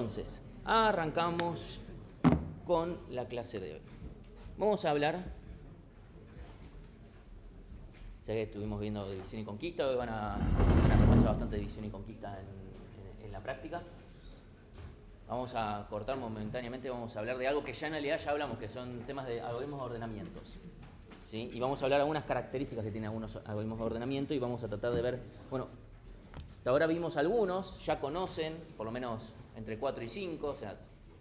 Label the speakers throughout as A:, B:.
A: Entonces, arrancamos con la clase de hoy. Vamos a hablar, ya que estuvimos viendo División y Conquista, hoy van a repasar bastante División y Conquista en la práctica. Vamos a cortar momentáneamente, vamos a hablar de algo que ya en realidad ya hablamos, que son temas de algoritmos de ordenamientos. ¿Sí? Y vamos a hablar de algunas características que tienen algunos algoritmos de ordenamiento y vamos a tratar de ver, bueno, hasta ahora vimos algunos, ya conocen, por lo menos entre 4 y 5, o sea,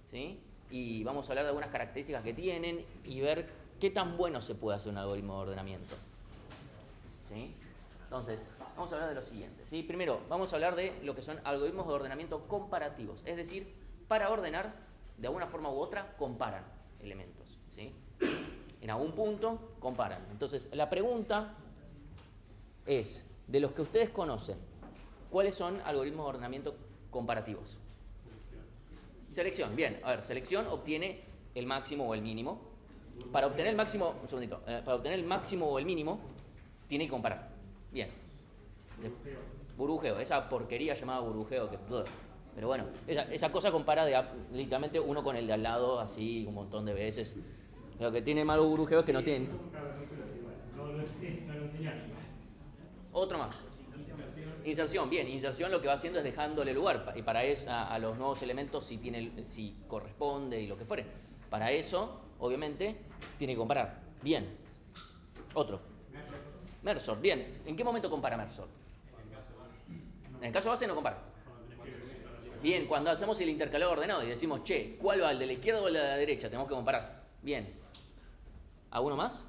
A: ¿sí? Y vamos a hablar de algunas características que tienen y ver qué tan bueno se puede hacer un algoritmo de ordenamiento. ¿Sí? Entonces, vamos a hablar de lo siguiente, ¿sí? Primero, vamos a hablar de lo que son algoritmos de ordenamiento comparativos, es decir, para ordenar, de alguna forma u otra, comparan elementos, ¿sí? En algún punto, comparan. Entonces, la pregunta es, de los que ustedes conocen, ¿cuáles son algoritmos de ordenamiento comparativos? Selección, bien. A ver, selección obtiene el máximo o el mínimo. Para obtener el máximo, un segundito, para obtener el máximo o el mínimo, tiene que comparar. Bien. Burbujeo, esa porquería llamada burbujeo que... Pero bueno, esa cosa compara literalmente uno con el de al lado, así un montón de veces. Lo que tiene malo burbujeo es que no tienen... Otro más. Inserción, bien, inserción lo que va haciendo es dejándole lugar y para eso a los nuevos elementos si corresponde y lo que fuere. Para eso, obviamente, tiene que comparar. Bien. Otro. Mersor, bien. ¿En qué momento compara Mersor? En el caso base no compara. Bien, cuando hacemos el intercalado ordenado y decimos, che, ¿cuál va, el de la izquierda o el de la derecha? Tenemos que comparar. Bien. ¿Alguno más?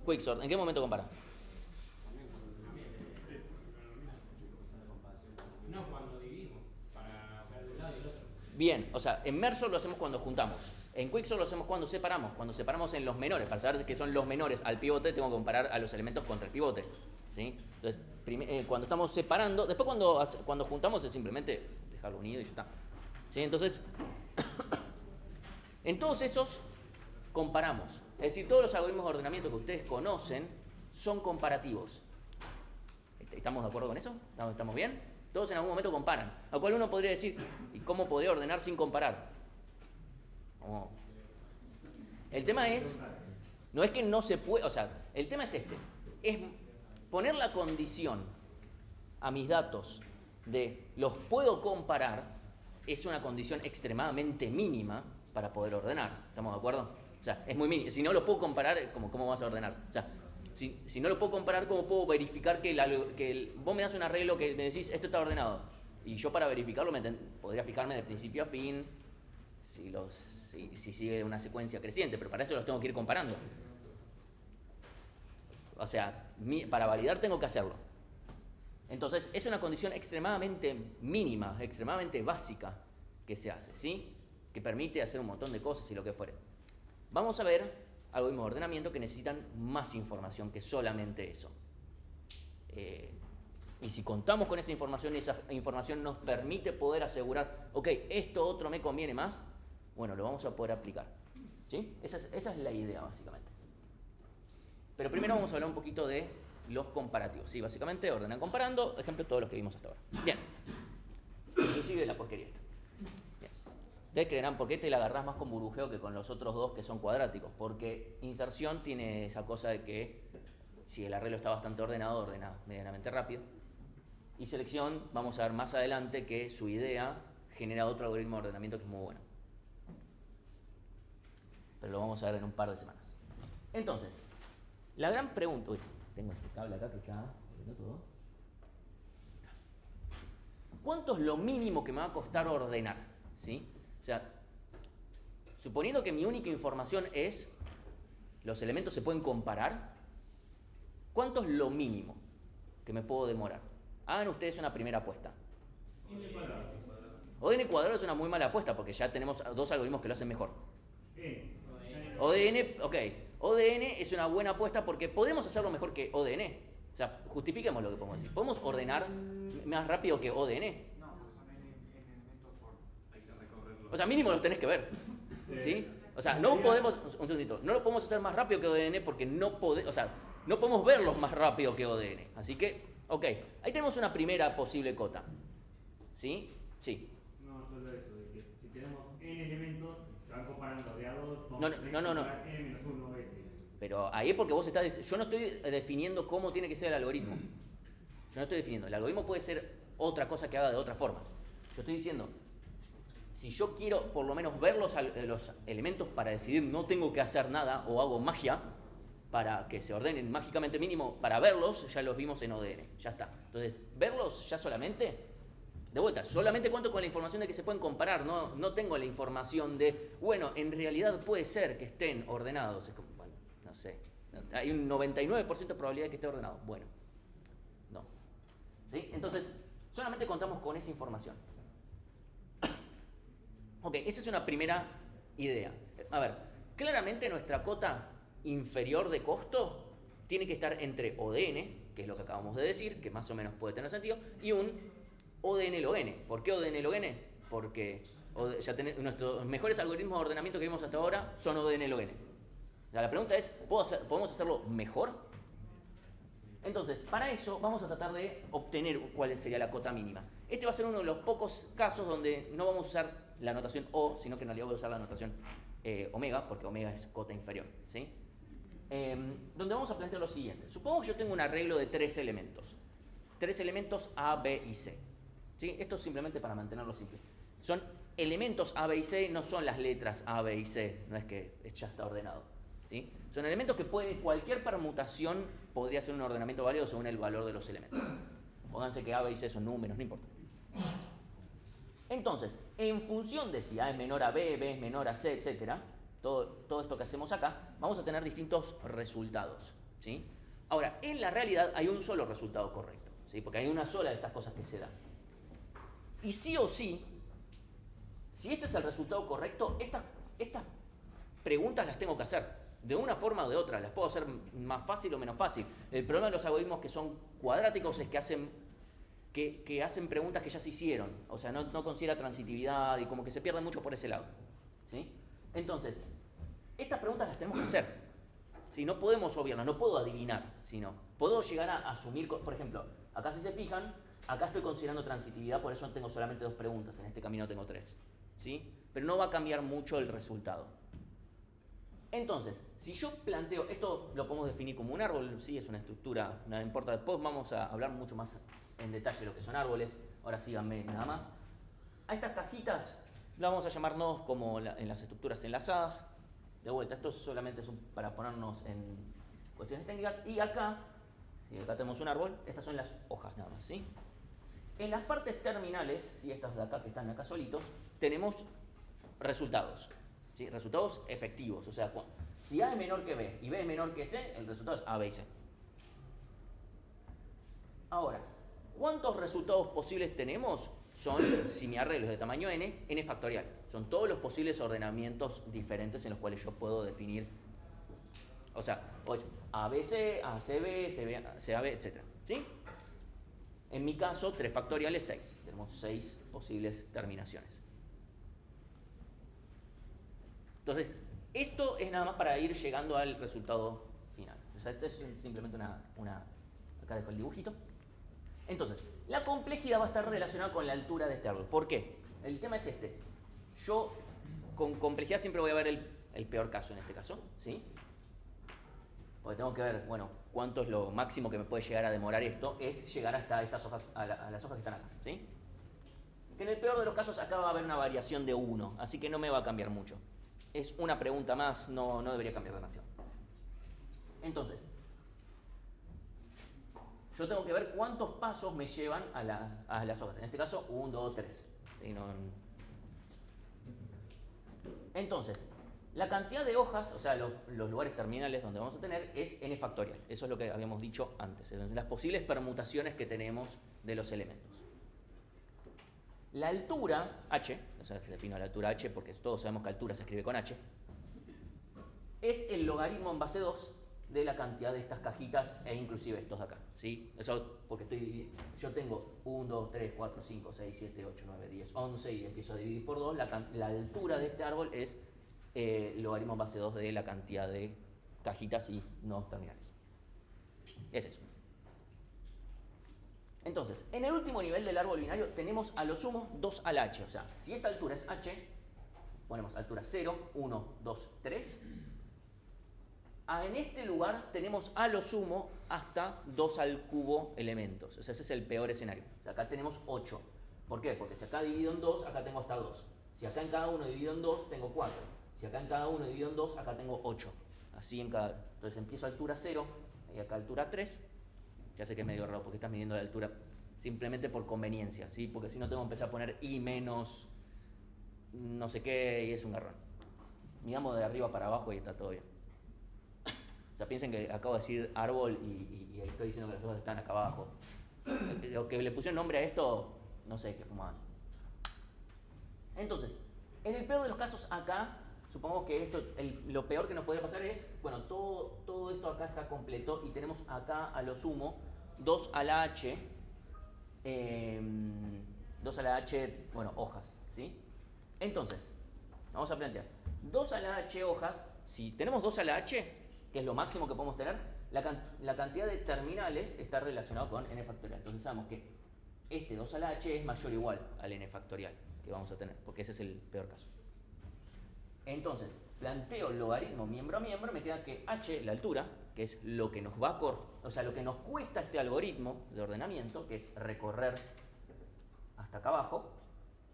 A: Quicksort, ¿en qué momento compara?
B: No, cuando dividimos, para de un lado y el otro.
A: Bien, o sea, en Mersor lo hacemos cuando juntamos. En Quicksort lo hacemos cuando separamos. Cuando separamos en los menores. Para saber qué son los menores al pivote, tengo que comparar a los elementos contra el pivote. ¿Sí? Entonces, cuando estamos separando, después cuando juntamos es simplemente dejarlo unido y ya está. ¿Sí? Entonces, en todos esos comparamos. Es decir, todos los algoritmos de ordenamiento que ustedes conocen son comparativos. ¿Estamos de acuerdo con eso? ¿Estamos bien? Todos en algún momento comparan. A lo cual uno podría decir, ¿y cómo podría ordenar sin comparar? Oh. El tema es, no es que no se puede, o sea, el tema es este, es poner la condición a mis datos de los puedo comparar, es una condición extremadamente mínima para poder ordenar. ¿Estamos de acuerdo? O sea, es muy mínimo. Si no lo puedo comparar, ¿cómo vas a ordenar? O sea, si no lo puedo comparar, ¿cómo puedo verificar que vos me das un arreglo que me decís, esto está ordenado? Y yo para verificarlo podría fijarme de principio a fin, si sigue una secuencia creciente, pero para eso los tengo que ir comparando. O sea, para validar tengo que hacerlo. Entonces, es una condición extremadamente mínima, extremadamente básica que se hace, ¿sí? Que permite hacer un montón de cosas y lo que fuere. Vamos a ver algoritmos de ordenamiento que necesitan más información que solamente eso. Y si contamos con esa información nos permite poder asegurar, ok, esto otro me conviene más, bueno, lo vamos a poder aplicar. ¿Sí? Esa es la idea, básicamente. Pero primero vamos a hablar un poquito de los comparativos. ¿Sí? Básicamente, ordenan comparando, ejemplo, todos los que vimos hasta ahora. Bien. Inclusive la porquería esta. Bien. Ustedes creerán, ¿por qué te la agarrás más con burbujeo que con los otros dos que son cuadráticos? Porque inserción tiene esa cosa de que si el arreglo está bastante ordenado, ordena medianamente rápido. Y selección, vamos a ver más adelante que su idea genera otro algoritmo de ordenamiento que es muy bueno. Pero lo vamos a ver en un par de semanas. Entonces, la gran pregunta... Uy, tengo este cable acá que está... todo. ¿Cuánto es lo mínimo que me va a costar ordenar? ¿Sí? O sea, suponiendo que mi única información es los elementos se pueden comparar, ¿cuánto es lo mínimo que me puedo demorar? Hagan ustedes una primera apuesta. ODN cuadrado es una muy mala apuesta porque ya tenemos dos algoritmos que lo hacen mejor. ODN, ok. ODN es una buena apuesta porque podemos hacerlo mejor que ODN. O sea, justifiquemos lo que podemos decir. ¿Podemos ordenar más rápido que ODN?
C: No, porque son elementos por...
B: Hay que recorrerlo.
A: O sea, mínimo los tenés que ver. ¿Sí? O sea, no podemos... Un segundito. No lo podemos hacer más rápido que ODN porque no podemos verlos más rápido que ODN. Así que, ok. Ahí tenemos una primera posible cota. ¿Sí? Sí.
D: No, solo eso, de que
B: comparando de A2 con
A: No.
B: N-1 veces.
A: Pero ahí es porque vos estás... Yo no estoy definiendo cómo tiene que ser el algoritmo. Yo no estoy definiendo. El algoritmo puede ser otra cosa que haga de otra forma. Yo estoy diciendo, si yo quiero por lo menos ver los elementos para decidir no tengo que hacer nada o hago magia para que se ordenen mágicamente mínimo, para verlos, ya los vimos en ODN. Ya está. Entonces, verlos ya solamente... De vuelta, solamente cuento con la información de que se pueden comparar, no tengo la información de, bueno, en realidad puede ser que estén ordenados. Es como, bueno, no sé, hay un 99% de probabilidad de que esté ordenado. Bueno, no. ¿Sí? Entonces, solamente contamos con esa información. Ok, esa es una primera idea. A ver, claramente nuestra cota inferior de costo tiene que estar entre ODN, que es lo que acabamos de decir, que más o menos puede tener sentido, y un ODN log n. ¿Por qué ODN log n? Porque nuestros mejores algoritmos de ordenamiento que vimos hasta ahora son ODN log n. O sea, la pregunta es, ¿podemos hacerlo mejor? Entonces, para eso vamos a tratar de obtener cuál sería la cota mínima. Este va a ser uno de los pocos casos donde no vamos a usar la notación O, sino que en realidad voy a usar la notación omega, porque omega es cota inferior, ¿sí? Donde vamos a plantear lo siguiente. Supongo que yo tengo un arreglo de tres elementos. Tres elementos A, B y C. ¿Sí? Esto es simplemente para mantenerlo simple. Son elementos A, B y C, no son las letras A, B y C, no es que ya está ordenado. ¿Sí? Son elementos que cualquier permutación podría ser un ordenamiento válido según el valor de los elementos. Pónganse que A, B y C son números, no importa. Entonces, en función de si A es menor a B, B es menor a C, etc., todo esto que hacemos acá, vamos a tener distintos resultados. ¿Sí? Ahora, en la realidad hay un solo resultado correcto, ¿sí? Porque hay una sola de estas cosas que se dan. Y sí o sí, si este es el resultado correcto, estas preguntas las tengo que hacer. De una forma o de otra, las puedo hacer más fácil o menos fácil. El problema de los algoritmos que son cuadráticos es que hacen preguntas que ya se hicieron. O sea, no considera transitividad y como que se pierde mucho por ese lado. ¿Sí? Entonces, estas preguntas las tenemos que hacer. ¿Sí? No podemos obviarlas, no puedo adivinar, sino puedo llegar a asumir, por ejemplo, acá si se fijan, acá estoy considerando transitividad, por eso tengo solamente dos preguntas, en este camino tengo tres. ¿Sí? Pero no va a cambiar mucho el resultado. Entonces, si yo planteo, esto lo podemos definir como un árbol, sí, es una estructura, no importa, después vamos a hablar mucho más en detalle de lo que son árboles, ahora síganme nada más. A estas cajitas las vamos a llamar nodos como en las estructuras enlazadas. De vuelta, esto solamente es para ponernos en cuestiones técnicas. Y acá, si acá tenemos un árbol, estas son las hojas nada más, ¿sí? En las partes terminales, ¿sí? Estas de acá que están acá solitos, tenemos resultados, ¿sí? Resultados efectivos. O sea, si A es menor que B y B es menor que C, el resultado es A, B y C. Ahora, ¿cuántos resultados posibles tenemos? Son, si mi arreglo es de tamaño n factorial. Son todos los posibles ordenamientos diferentes en los cuales yo puedo definir. O sea, pues ABC, ACB, CAB, etc. ¿Sí? En mi caso, 3 factorial es 6. Tenemos 6 posibles terminaciones. Entonces, esto es nada más para ir llegando al resultado final. O sea, esto es simplemente acá dejo el dibujito. Entonces, la complejidad va a estar relacionada con la altura de este árbol. ¿Por qué? El tema es este. Yo con complejidad siempre voy a ver el peor caso en este caso, ¿sí? Porque tengo que ver, bueno, cuánto es lo máximo que me puede llegar a demorar esto, es llegar hasta estas hojas, a las hojas que están acá, ¿sí? Que en el peor de los casos acá va a haber una variación de 1, así que no me va a cambiar mucho. Es una pregunta más, no debería cambiar demasiado. Entonces, yo tengo que ver cuántos pasos me llevan a las hojas. En este caso, 1, 2, 3. ¿Sí? Entonces, la cantidad de hojas, o sea, los lugares terminales donde vamos a tener, es n factorial. Eso es lo que habíamos dicho antes. Las posibles permutaciones que tenemos de los elementos. La altura, h, o sea, defino la altura h porque todos sabemos que altura se escribe con h, es el logaritmo en base 2 de la cantidad de estas cajitas e inclusive estos de acá, ¿sí? Eso porque yo tengo 1, 2, 3, 4, 5, 6, 7, 8, 9, 10, 11 y empiezo a dividir por 2. La altura de este árbol es logaritmo en base 2 de la cantidad de cajitas y nodos terminales. Es eso. Entonces, en el último nivel del árbol binario tenemos a lo sumo 2 a la h. O sea, si esta altura es h, ponemos altura 0, 1, 2, 3. En este lugar tenemos a lo sumo hasta 2 al cubo elementos. O sea, ese es el peor escenario. Acá tenemos 8. ¿Por qué? Porque si acá divido en 2, acá tengo hasta 2. Si acá en cada uno divido en 2, tengo 4. Si acá en cada uno divido en 2, acá tengo 8. Así en cada uno. Entonces empiezo a altura 0 y acá altura 3. Ya sé que es medio raro porque estás midiendo la altura simplemente por conveniencia, ¿sí? Porque si no tengo que empezar a poner i menos no sé qué y es un garrón. Midamos de arriba para abajo y está todo bien. O sea, piensen que acabo de decir árbol y estoy diciendo que las cosas están acá abajo. Lo que le pusieron nombre a esto, no sé qué fumaban. Entonces, en el peor de los casos acá, supongamos que esto, lo peor que nos podría pasar es, bueno, todo esto acá está completo y tenemos acá a lo sumo 2 a la h, 2 a la h, bueno, hojas, ¿sí? Entonces, vamos a plantear, 2 a la h hojas, si tenemos 2 a la h, que es lo máximo que podemos tener, la cantidad de terminales está relacionada con n factorial. Entonces sabemos que este 2 a la h es mayor o igual al n factorial que vamos a tener, porque ese es el peor caso. Entonces, planteo logaritmo miembro a miembro, me queda que h, la altura, que es lo que nos va a lo que nos cuesta este algoritmo de ordenamiento, que es recorrer hasta acá abajo,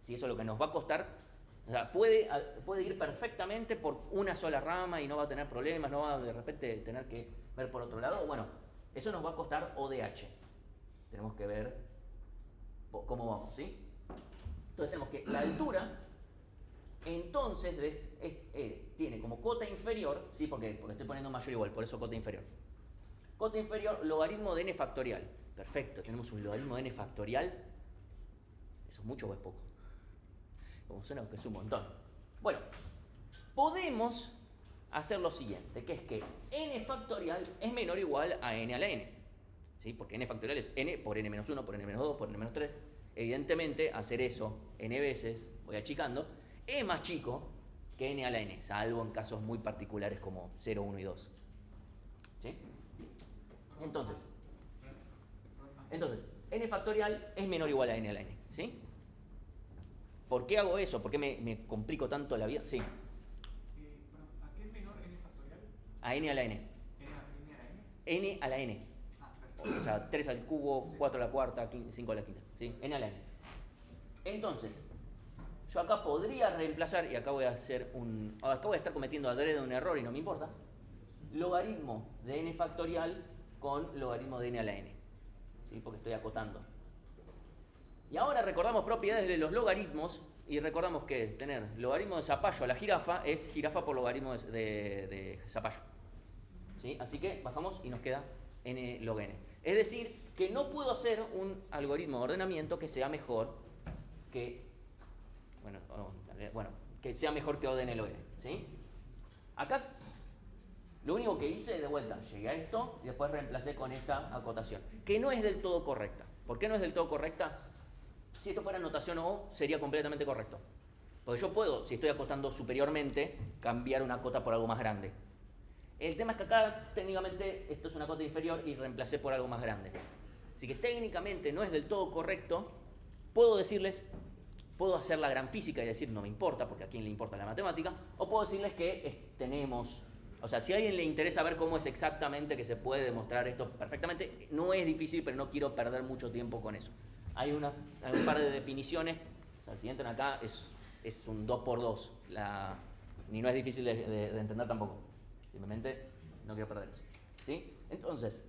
A: si eso es lo que nos va a costar. O sea, puede ir perfectamente por una sola rama y no va a tener problemas, no va a de repente tener que ver por otro lado. Bueno, eso nos va a costar O de h. Tenemos que ver cómo vamos, ¿sí? Entonces tenemos que la altura, entonces, tiene como cota inferior, ¿sí? Porque estoy poniendo mayor o igual, por eso cota inferior. Cota inferior, logaritmo de n factorial. Perfecto, tenemos un logaritmo de n factorial. ¿Eso es mucho o es poco? Como suena que es un montón. Bueno, podemos hacer lo siguiente, que es que n factorial es menor o igual a n a la n. ¿Sí? Porque n factorial es n por n menos 1, por n menos 2, por n menos 3. Evidentemente, hacer eso n veces, voy achicando, es más chico que n a la n, salvo en casos muy particulares como 0, 1 y 2. ¿Sí? Entonces, n factorial es menor o igual a n a la n. ¿Sí? ¿Por qué hago eso? ¿Por qué me complico tanto la vida? Sí.
C: ¿A qué es menor n factorial?
A: A n a la n.
C: ¿N a la n?
A: N a la n.
C: Perfecto.
A: O sea, 3 al cubo, 4 a la cuarta, 5 a la quinta. ¿Sí? N a la n. Entonces, yo acá podría reemplazar, y acá voy a estar cometiendo adrede un error y no me importa, logaritmo de n factorial con logaritmo de n a la n. ¿Sí? Porque estoy acotando. Y ahora recordamos propiedades de los logaritmos y recordamos que tener logaritmo de zapallo a la jirafa es jirafa por logaritmo de zapallo. ¿Sí? Así que bajamos y nos queda n log n. Es decir, que no puedo hacer un algoritmo de ordenamiento que sea mejor que, que sea mejor que O de n log n. ¿Sí? Acá lo único que hice de vuelta, llegué a esto y después reemplacé con esta acotación, que no es del todo correcta. ¿Por qué no es del todo correcta? Si esto fuera notación O, sería completamente correcto. Porque yo puedo, si estoy acotando superiormente, cambiar una cota por algo más grande. El tema es que acá, técnicamente, esto es una cota inferior y reemplacé por algo más grande. Así que técnicamente no es del todo correcto. Puedo hacer la gran física y decir no me importa, porque a quién le importa la matemática. O puedo decirles que tenemos... O sea, si a alguien le interesa ver cómo es exactamente que se puede demostrar esto perfectamente, no es difícil, pero no quiero perder mucho tiempo con eso. Hay un par de definiciones, o sea, si entran acá es un 2×2, ni no es difícil de entender tampoco, simplemente no quiero perder eso. ¿Sí? Entonces,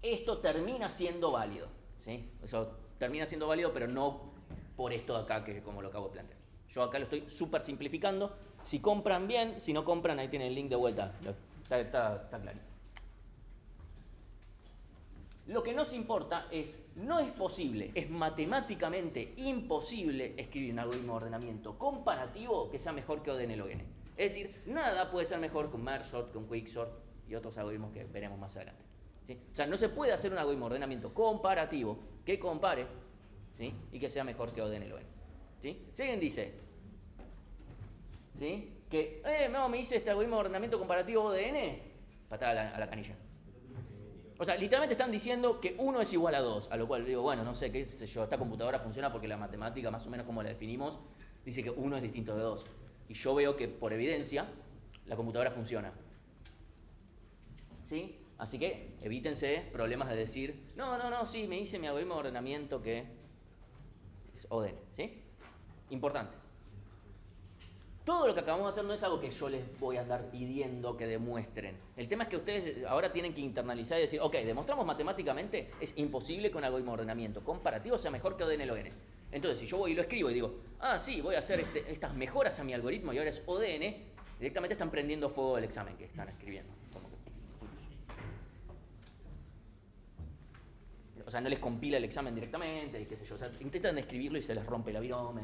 A: esto termina siendo válido, ¿sí? Eso termina siendo válido, pero no por esto de acá, que como lo acabo de plantear. Yo acá lo estoy súper simplificando. Si compran bien, si no compran, ahí tienen el link de vuelta, está clarito. Lo que nos importa no es posible, es matemáticamente imposible escribir un algoritmo de ordenamiento comparativo que sea mejor que O de n log n. Es decir, nada puede ser mejor que un merge sort, que un quicksort y otros algoritmos que veremos más adelante. ¿Sí? O sea, no se puede hacer un algoritmo de ordenamiento comparativo que compare, ¿sí? Y que sea mejor que O de n log n. ¿Sí? Si alguien dice, ¿sí? Que, no, me hice este algoritmo de ordenamiento comparativo O de n, patada a la canilla. O sea, literalmente están diciendo que 1 es igual a 2, a lo cual digo, bueno, no sé, qué sé yo, esta computadora funciona porque la matemática, más o menos como la definimos, dice que 1 es distinto de 2. y yo veo que por evidencia la computadora funciona. ¿Sí? Así que evítense problemas de decir, no, sí, me hice mi algoritmo de ordenamiento que es ODN. ¿Sí? Importante. Todo lo que acabamos de hacer no es algo que yo les voy a andar pidiendo que demuestren. El tema es que ustedes ahora tienen que internalizar y decir, ok, demostramos matemáticamente, es imposible que un algoritmo de ordenamiento comparativo sea mejor que ODN-LON. Entonces, si yo voy y lo escribo y digo, sí, voy a hacer estas mejoras a mi algoritmo y ahora es ODN, directamente están prendiendo fuego el examen que están escribiendo. O sea, no les compila el examen directamente, y qué sé yo. O sea, intentan escribirlo y se les rompe la virome.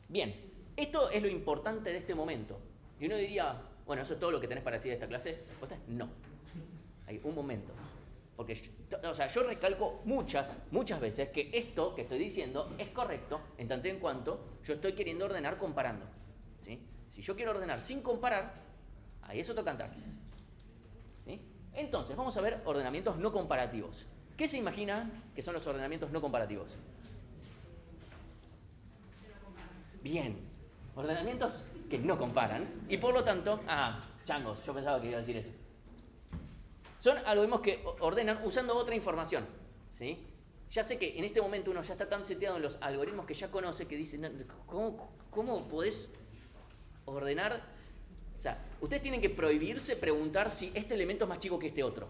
A: Bien, esto es lo importante de este momento. Y uno diría, bueno, ¿eso es todo lo que tenés para decir de esta clase? La respuesta es no. Hay un momento. Porque yo recalco muchas veces que esto que estoy diciendo es correcto en tanto y en cuanto yo estoy queriendo ordenar comparando. ¿Sí? Si yo quiero ordenar sin comparar, ahí es otro cantar. ¿Sí? Entonces, vamos a ver ordenamientos no comparativos. ¿Qué se imaginan que son los ordenamientos no comparativos? Bien, ordenamientos que no comparan y por lo tanto, changos, yo pensaba que iba a decir eso. Son algoritmos que ordenan usando otra información, ¿sí? Ya sé que en este momento uno ya está tan seteado en los algoritmos que ya conoce que dice, ¿cómo podés ordenar? O sea, ustedes tienen que prohibirse preguntar si este elemento es más chico que este otro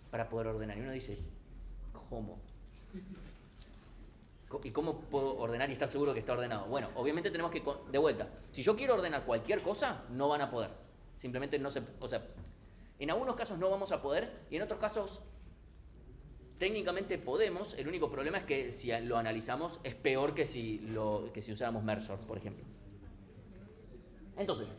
A: para poder ordenar. Y uno dice, ¿cómo? ¿Y cómo puedo ordenar y estar seguro que está ordenado? Bueno, obviamente tenemos que, de vuelta, si yo quiero ordenar cualquier cosa, no van a poder. Simplemente no se, o sea, en algunos casos no vamos a poder y en otros casos técnicamente podemos. El único problema es que si lo analizamos es peor que si usáramos Mersor, por ejemplo. Entonces,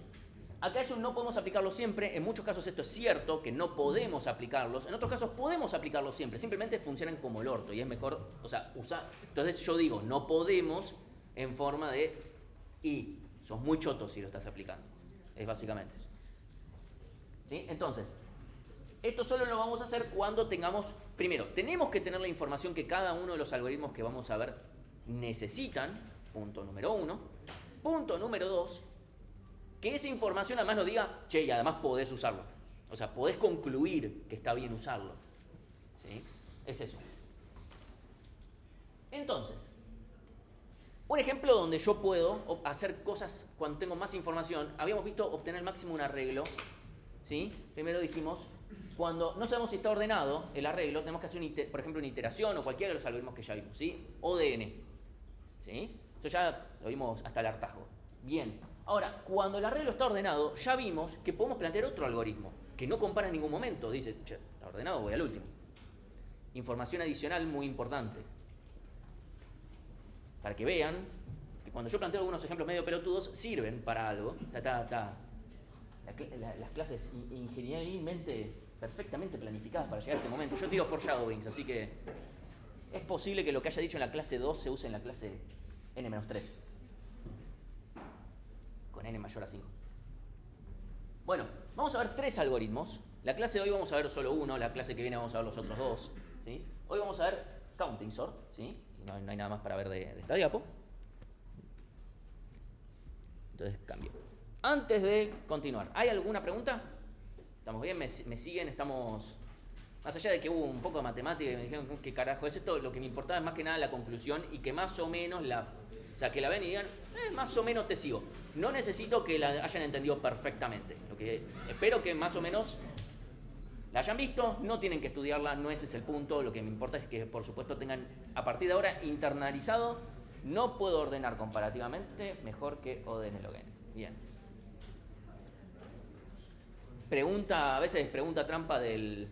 A: acá eso no podemos aplicarlo siempre. En muchos casos esto es cierto, que no podemos aplicarlos. En otros casos podemos aplicarlos siempre. Simplemente funcionan como el orto y es mejor, usar. Entonces yo digo, no podemos en forma de sos muy choto si lo estás aplicando. Es básicamente eso. ¿Sí? Entonces, esto solo lo vamos a hacer cuando tengamos, primero, tenemos que tener la información que cada uno de los algoritmos que vamos a ver necesitan, punto número 1. Punto número 2, que esa información además nos diga, che, y además podés usarlo. O sea, podés concluir que está bien usarlo. ¿Sí? Es eso. Entonces, un ejemplo donde yo puedo hacer cosas cuando tengo más información, habíamos visto obtener al máximo un arreglo. ¿Sí? Primero dijimos, cuando no sabemos si está ordenado el arreglo, tenemos que hacer, por ejemplo, una iteración o cualquiera de los algoritmos que ya vimos. ¿Sí? ODN. ¿Sí? Eso ya lo vimos hasta el hartazgo. Bien. Ahora, cuando el arreglo está ordenado, ya vimos que podemos plantear otro algoritmo, que no compara en ningún momento. Dice, che, está ordenado, voy al último. Información adicional muy importante. Para que vean que cuando yo planteo algunos ejemplos medio pelotudos, sirven para algo. O sea, las clases ingenierimente perfectamente planificadas para llegar a este momento. Yo tiro foreshadowings, así que es posible que lo que haya dicho en la clase 2 se use en la clase N-3. Con N mayor a 5. Bueno, vamos a ver 3 algoritmos. La clase de hoy vamos a ver solo uno, la clase que viene vamos a ver los otros 2. ¿Sí? Hoy vamos a ver counting sort, ¿sí? No hay nada más para ver de esta diapo. Entonces cambio. Antes de continuar, ¿hay alguna pregunta? ¿Estamos bien? ¿Me siguen? Estamos... Más allá de que hubo un poco de matemática y me dijeron, ¿qué carajo es esto? Lo que me importaba es más que nada la conclusión y que más o menos o sea, que la ven y digan, más o menos te sigo. No necesito que la hayan entendido perfectamente. Lo que espero que más o menos la hayan visto, no tienen que estudiarla, no ese es el punto. Lo que me importa es que, por supuesto, tengan a partir de ahora internalizado, no puedo ordenar comparativamente mejor que ODN-LON. Bien. A veces pregunta trampa de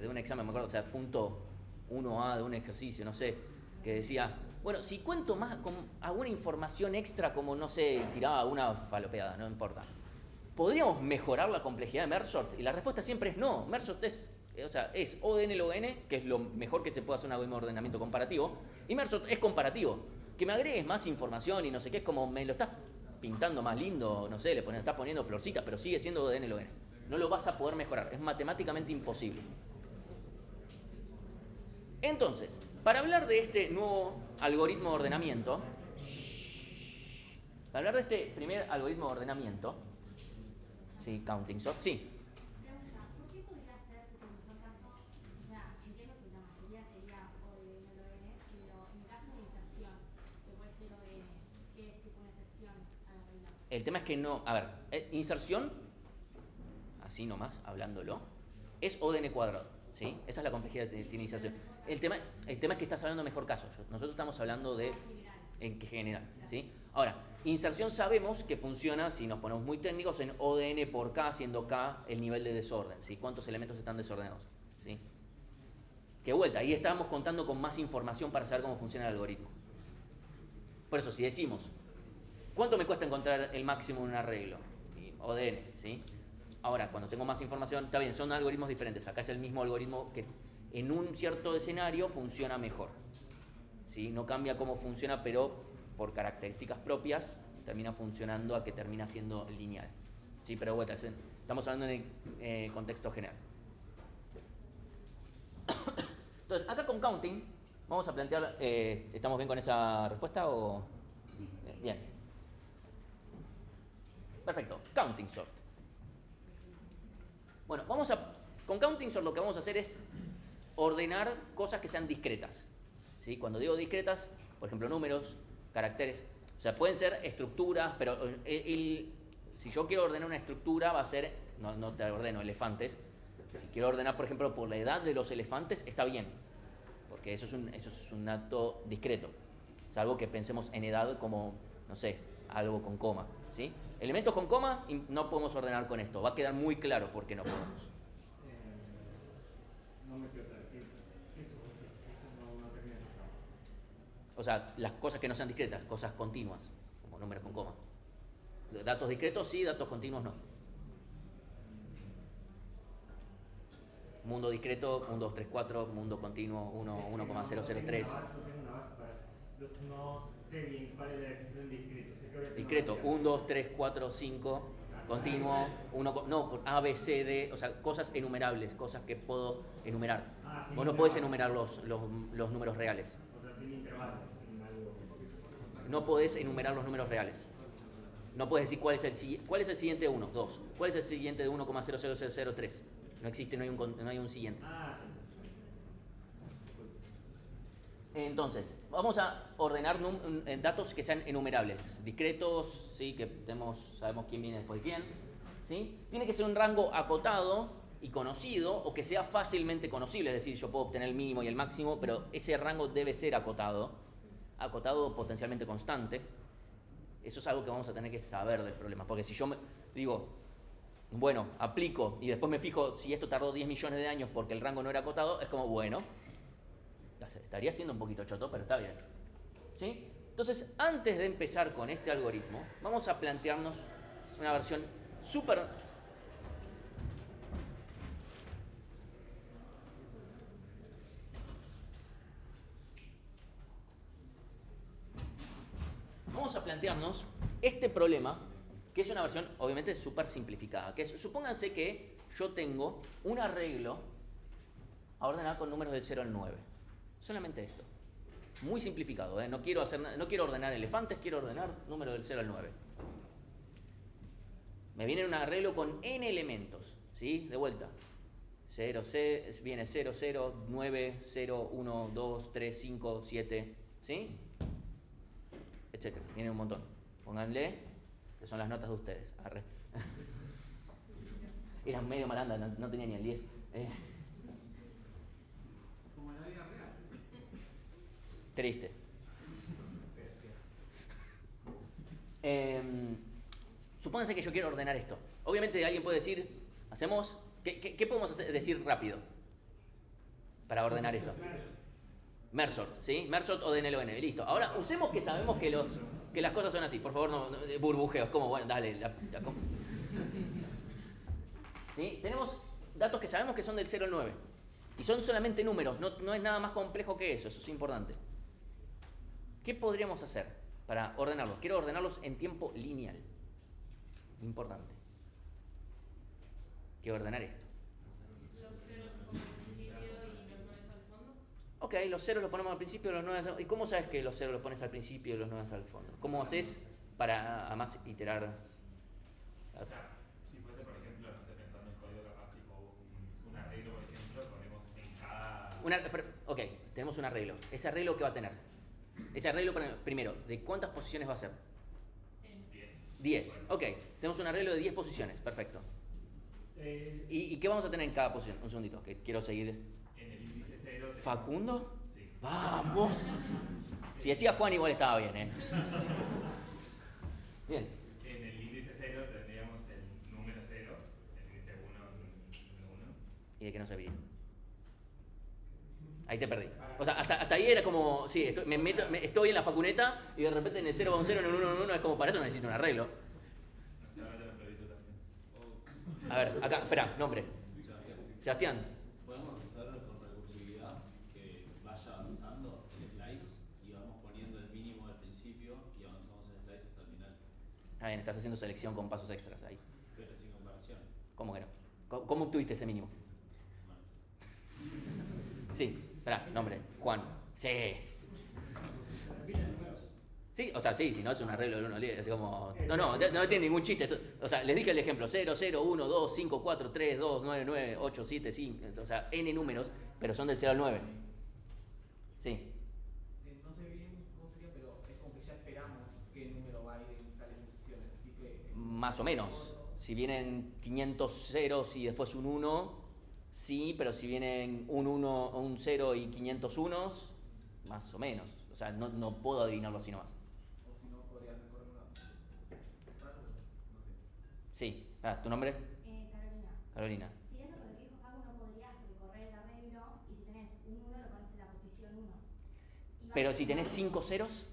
A: un examen, me acuerdo, o sea, punto 1A de un ejercicio, no sé, que decía, bueno, si cuento más con alguna información extra, como, no sé, tiraba una falopeada, no importa, ¿podríamos mejorar la complejidad de Mersort? Y la respuesta siempre es no. Mersort es ODN-LON, que es lo mejor que se puede hacer en un algoritmo de ordenamiento comparativo, y Mersort es comparativo. Que me agregues más información y no sé qué, es como me lo estás pintando más lindo, no sé, estás poniendo florcitas, pero sigue siendo ODN-LON. No lo vas a poder mejorar, es matemáticamente imposible. Entonces, para hablar de este nuevo algoritmo de ordenamiento, para hablar de este primer algoritmo de ordenamiento, sí, counting sort, sí.
D: Pregunta, ¿por qué podría ser que en nuestro caso, o sea, entiendo que la mayoría sería ODN o LN, pero en el caso de inserción, que puede ser ODN, ¿qué es tipo una excepción a la regla?
A: El tema es que no, a ver, inserción, así nomás, hablándolo, es ODN cuadrado, ¿sí? Esa es la complejidad que tiene inserción. El tema es que estás hablando de mejor caso. Nosotros estamos hablando de en general, ¿sí? Ahora, inserción sabemos que funciona, si nos ponemos muy técnicos, en ODN por K, siendo K el nivel de desorden, ¿sí? ¿Cuántos elementos están desordenados? ¿Sí? Que vuelta, ahí estamos contando con más información para saber cómo funciona el algoritmo. Por eso, si decimos, ¿cuánto me cuesta encontrar el máximo en un arreglo? ODN, ¿sí? Ahora, cuando tengo más información, está bien, son algoritmos diferentes. Acá es el mismo algoritmo que en un cierto escenario funciona mejor, ¿sí? No cambia cómo funciona, pero por características propias termina funcionando a que termina siendo lineal, ¿sí? Pero vuelta, estamos hablando en contexto general. Entonces, acá con counting vamos a plantear, ¿estamos bien con esa respuesta o...? Bien. Perfecto, counting sort. Bueno, con counting sort lo que vamos a hacer es ordenar cosas que sean discretas, ¿sí? Cuando digo discretas, por ejemplo, números, caracteres, o sea, pueden ser estructuras, pero si yo quiero ordenar una estructura va a ser, no te ordeno elefantes, si quiero ordenar, por ejemplo, por la edad de los elefantes, está bien, porque eso es un acto discreto, salvo que pensemos en edad como, no sé, algo con coma, ¿sí? Elementos con coma no podemos ordenar con esto, va a quedar muy claro por qué no podemos.
B: No me quedo claro. Eso no termina de explicar.
A: O sea, las cosas que no sean discretas, cosas continuas, como números con coma. Datos discretos sí, datos continuos no. Mundo discreto, 1, 2, 3, 4, mundo continuo, 1,003.
B: No tengo una base para eso. No sé bien cuál es la definición de discreto. Sé que ahora
A: Discreto, 1, 2, 3, 4, 5, continuo, A, B, C, D, o sea, cosas enumerables, cosas que puedo enumerar. Vos no podés enumerar los números reales.
B: O sea, sin intervalos, sin algo.
A: No podés enumerar los números reales. No puedes decir cuál es el siguiente de 1, 2. ¿Cuál es el siguiente de 1,00003? No existe, no hay un siguiente. Entonces, vamos a ordenar datos que sean enumerables, discretos, ¿sí? Que sabemos quién viene después de quién, ¿sí? Tiene que ser un rango acotado y conocido, o que sea fácilmente conocible, es decir, yo puedo obtener el mínimo y el máximo, pero ese rango debe ser acotado potencialmente constante. Eso es algo que vamos a tener que saber del problema, porque si yo digo, bueno, aplico y después me fijo si esto tardó 10 millones de años porque el rango no era acotado, es como, bueno, estaría siendo un poquito choto, pero está bien, ¿sí? Entonces, antes de empezar con este algoritmo, vamos a plantearnos una versión súper... Vamos a plantearnos este problema, que es una versión obviamente súper simplificada, que es, supónganse que yo tengo un arreglo a ordenar con números del 0 al 9. Solamente esto. Muy simplificado, ¿eh? No quiero ordenar elefantes, quiero ordenar números del 0 al 9. Me viene un arreglo con n elementos, ¿sí? De vuelta. 0, viene 0, 0, 9, 0, 1, 2, 3, 5, 7, ¿sí? Etcétera. Viene un montón. Pónganle, que son las notas de ustedes. Arre. Eran medio malanda, no tenía ni el 10.
C: Como en la vida real.
A: Triste. Supónganse que yo quiero ordenar esto. Obviamente alguien puede decir, ¿qué podemos decir rápido para ordenar esto? Merge sort, ¿sí? Merge sort o DNLON, listo. Ahora usemos que sabemos que las cosas son así. Por favor, no burbujeos, como, bueno, dale. ¿Sí? Tenemos datos que sabemos que son del 0 al 9. Y son solamente números, no es nada más complejo que eso es importante. ¿Qué podríamos hacer para ordenarlos? Quiero ordenarlos en tiempo lineal. Importante. Quiero ordenar esto.
D: Los ceros como al principio y los 9 al fondo.
A: Ok, Ok, los ceros los ponemos al principio, los 9 al... ¿Y cómo sabes que los ceros los pones al principio y los 9 al fondo? ¿Cómo haces para además iterar?
E: O sea, si fuese, por ejemplo, no sé, pensando en código capaz, tipo un arreglo, por ejemplo, ponemos en cada...
A: Ok, tenemos un arreglo. ¿Ese arreglo qué va a tener? Ese arreglo, primero, ¿de cuántas posiciones va a ser?
E: 10.
A: 10. Ok, tenemos un arreglo de 10 posiciones, perfecto. ¿Y qué vamos a tener en cada posición? Un segundito, que quiero seguir.
E: En el índice 0 tenemos...
A: ¿Facundo?
E: Sí.
A: ¡Vamos! Si decía Juan igual estaba bien, ¿eh? Bien.
E: En el índice 0 tendríamos el número 0, el índice 1, el número 1.
A: ¿Y de qué no sabía? Ahí te perdí. O sea, hasta ahí era como, sí, estoy en la facuneta y de repente en el 0 va un 0, en el 1 va un 1, es como para eso necesito un arreglo.
E: No sé, ahora ya lo perdí tú también.
A: A ver, acá, espera, nombre. Sebastián.
F: Podemos hacer con recursividad que vaya avanzando el slice y vamos poniendo el mínimo al principio y avanzamos el slice hasta el final.
A: Está bien, estás haciendo selección con pasos extras ahí.
F: Pero sin comparación.
A: ¿Cómo que no? ¿Cómo obtuviste ese mínimo? Sí, espera, nombre. Juan. Sí.
C: ¿Repiten números?
A: Sí, o sea, sí, si no es un arreglo del 1 al 10, es como... No tiene ningún chiste. O sea, les dije el ejemplo, 0, 0, 1, 2, 5, 4, 3, 2, 9, 9, 8, 7, 5, o sea, n números, pero son del 0 al 9. Sí.
G: No sé bien cómo sería, pero es como que ya esperamos qué número va a ir en tales posiciones, así que...
A: Más o menos. Si vienen 500 ceros y después un 1, sí, pero si vienen un 1, un 0 y 500 unos, más o menos. O sea, no puedo adivinarlo así nomás.
G: O si no, podría recorrer una... no sé.
A: Sí. ¿Tu nombre?
D: Carolina.
A: Carolina.
D: Siguiendo con lo que dijo Facu, no podrías recorrer el arreglo y si tenés un 1 lo pones en la posición 1.
A: Pero si tenés 5 ceros...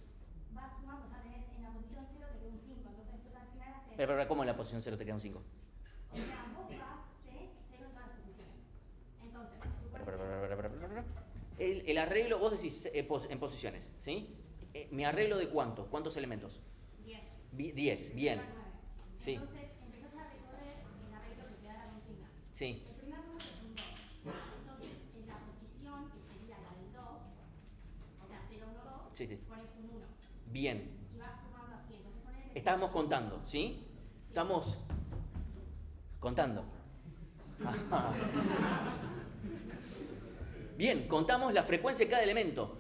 D: Vas sumando, o sea, tenés en la posición 0 te queda un 5, entonces después al final haces...
A: Pero ¿cómo en la posición 0 te queda un 5?
D: O sea, vos tenés 0 en todas las posiciones. Entonces, suponete...
A: El arreglo, vos decís en posiciones, ¿sí? ¿Mi arreglo de cuánto? ¿Cuántos elementos?
D: 10.
A: 10, bien. Sí.
D: Entonces empezás a recorrer el arreglo que te da la consigna.
A: Sí.
D: El primer número es un 2. Entonces, en la posición, que sería la del 2, o sea, 0, 1, 2,
A: Sí.
D: pones un 1.
A: Bien.
D: Y vas sumando así. Entonces, ponele...
A: Estamos contando, ¿sí? Estamos contando. Bien, contamos la frecuencia de cada elemento.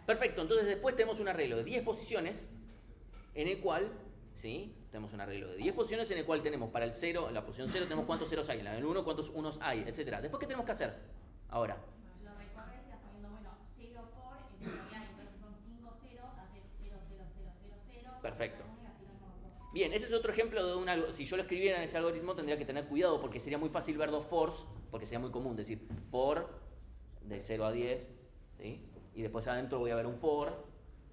A: Perfecto, entonces después tenemos un arreglo de 10 posiciones en el cual, ¿sí? Tenemos un arreglo de 10 posiciones en el cual tenemos para el 0, en la posición 0 tenemos cuántos ceros hay, en el 1 cuántos unos hay, etc. Después, ¿qué tenemos que hacer? Ahora.
D: Lo recorres y vas poniendo, bueno, 0 por el número que hay. Entonces son 5 ceros, haces 0, 0, 0, 0, 0.
A: Perfecto.
D: Y así lo hacemos.
A: Bien, ese es otro ejemplo de un algo. Si yo lo escribiera en ese algoritmo tendría que tener cuidado porque sería muy fácil ver dos fors, porque sería muy común decir for de 0 a 10, ¿sí? Y después adentro voy a ver un for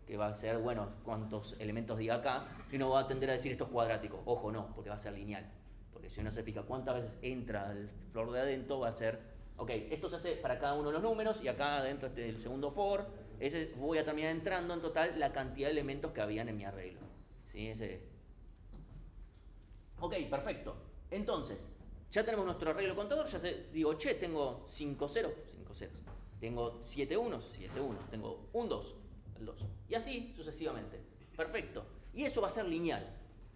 A: que va a ser, bueno, cuántos elementos diga acá, y no va a tender a decir esto es cuadrático. Ojo, no, porque va a ser lineal. Porque si uno se fija cuántas veces entra el for de adentro, va a ser, ok, esto se hace para cada uno de los números y acá adentro el segundo for, ese voy a terminar entrando en total la cantidad de elementos que habían en mi arreglo. ¿Sí? Ok, perfecto. Entonces, ya tenemos nuestro arreglo contador, ya digo, che, tengo 5 ceros, 5 ceros. Tengo 7 unos, 7 unos. Tengo un 2, el 2. Y así sucesivamente. Perfecto. Y eso va a ser lineal,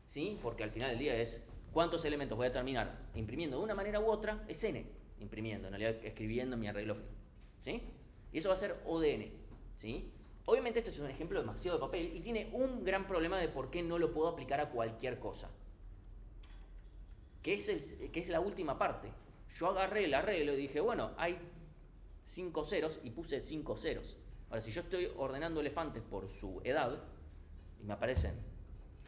A: ¿sí? Porque al final del día es cuántos elementos voy a terminar imprimiendo de una manera u otra, es n, imprimiendo, en realidad escribiendo mi arreglo final, ¿sí? Y eso va a ser O de n, ¿sí? Obviamente este es un ejemplo demasiado de papel y tiene un gran problema de por qué no lo puedo aplicar a cualquier cosa. Que es la última parte. Yo agarré el arreglo y dije, bueno, hay 5 ceros y puse 5 ceros. Ahora, si yo estoy ordenando elefantes por su edad y me aparecen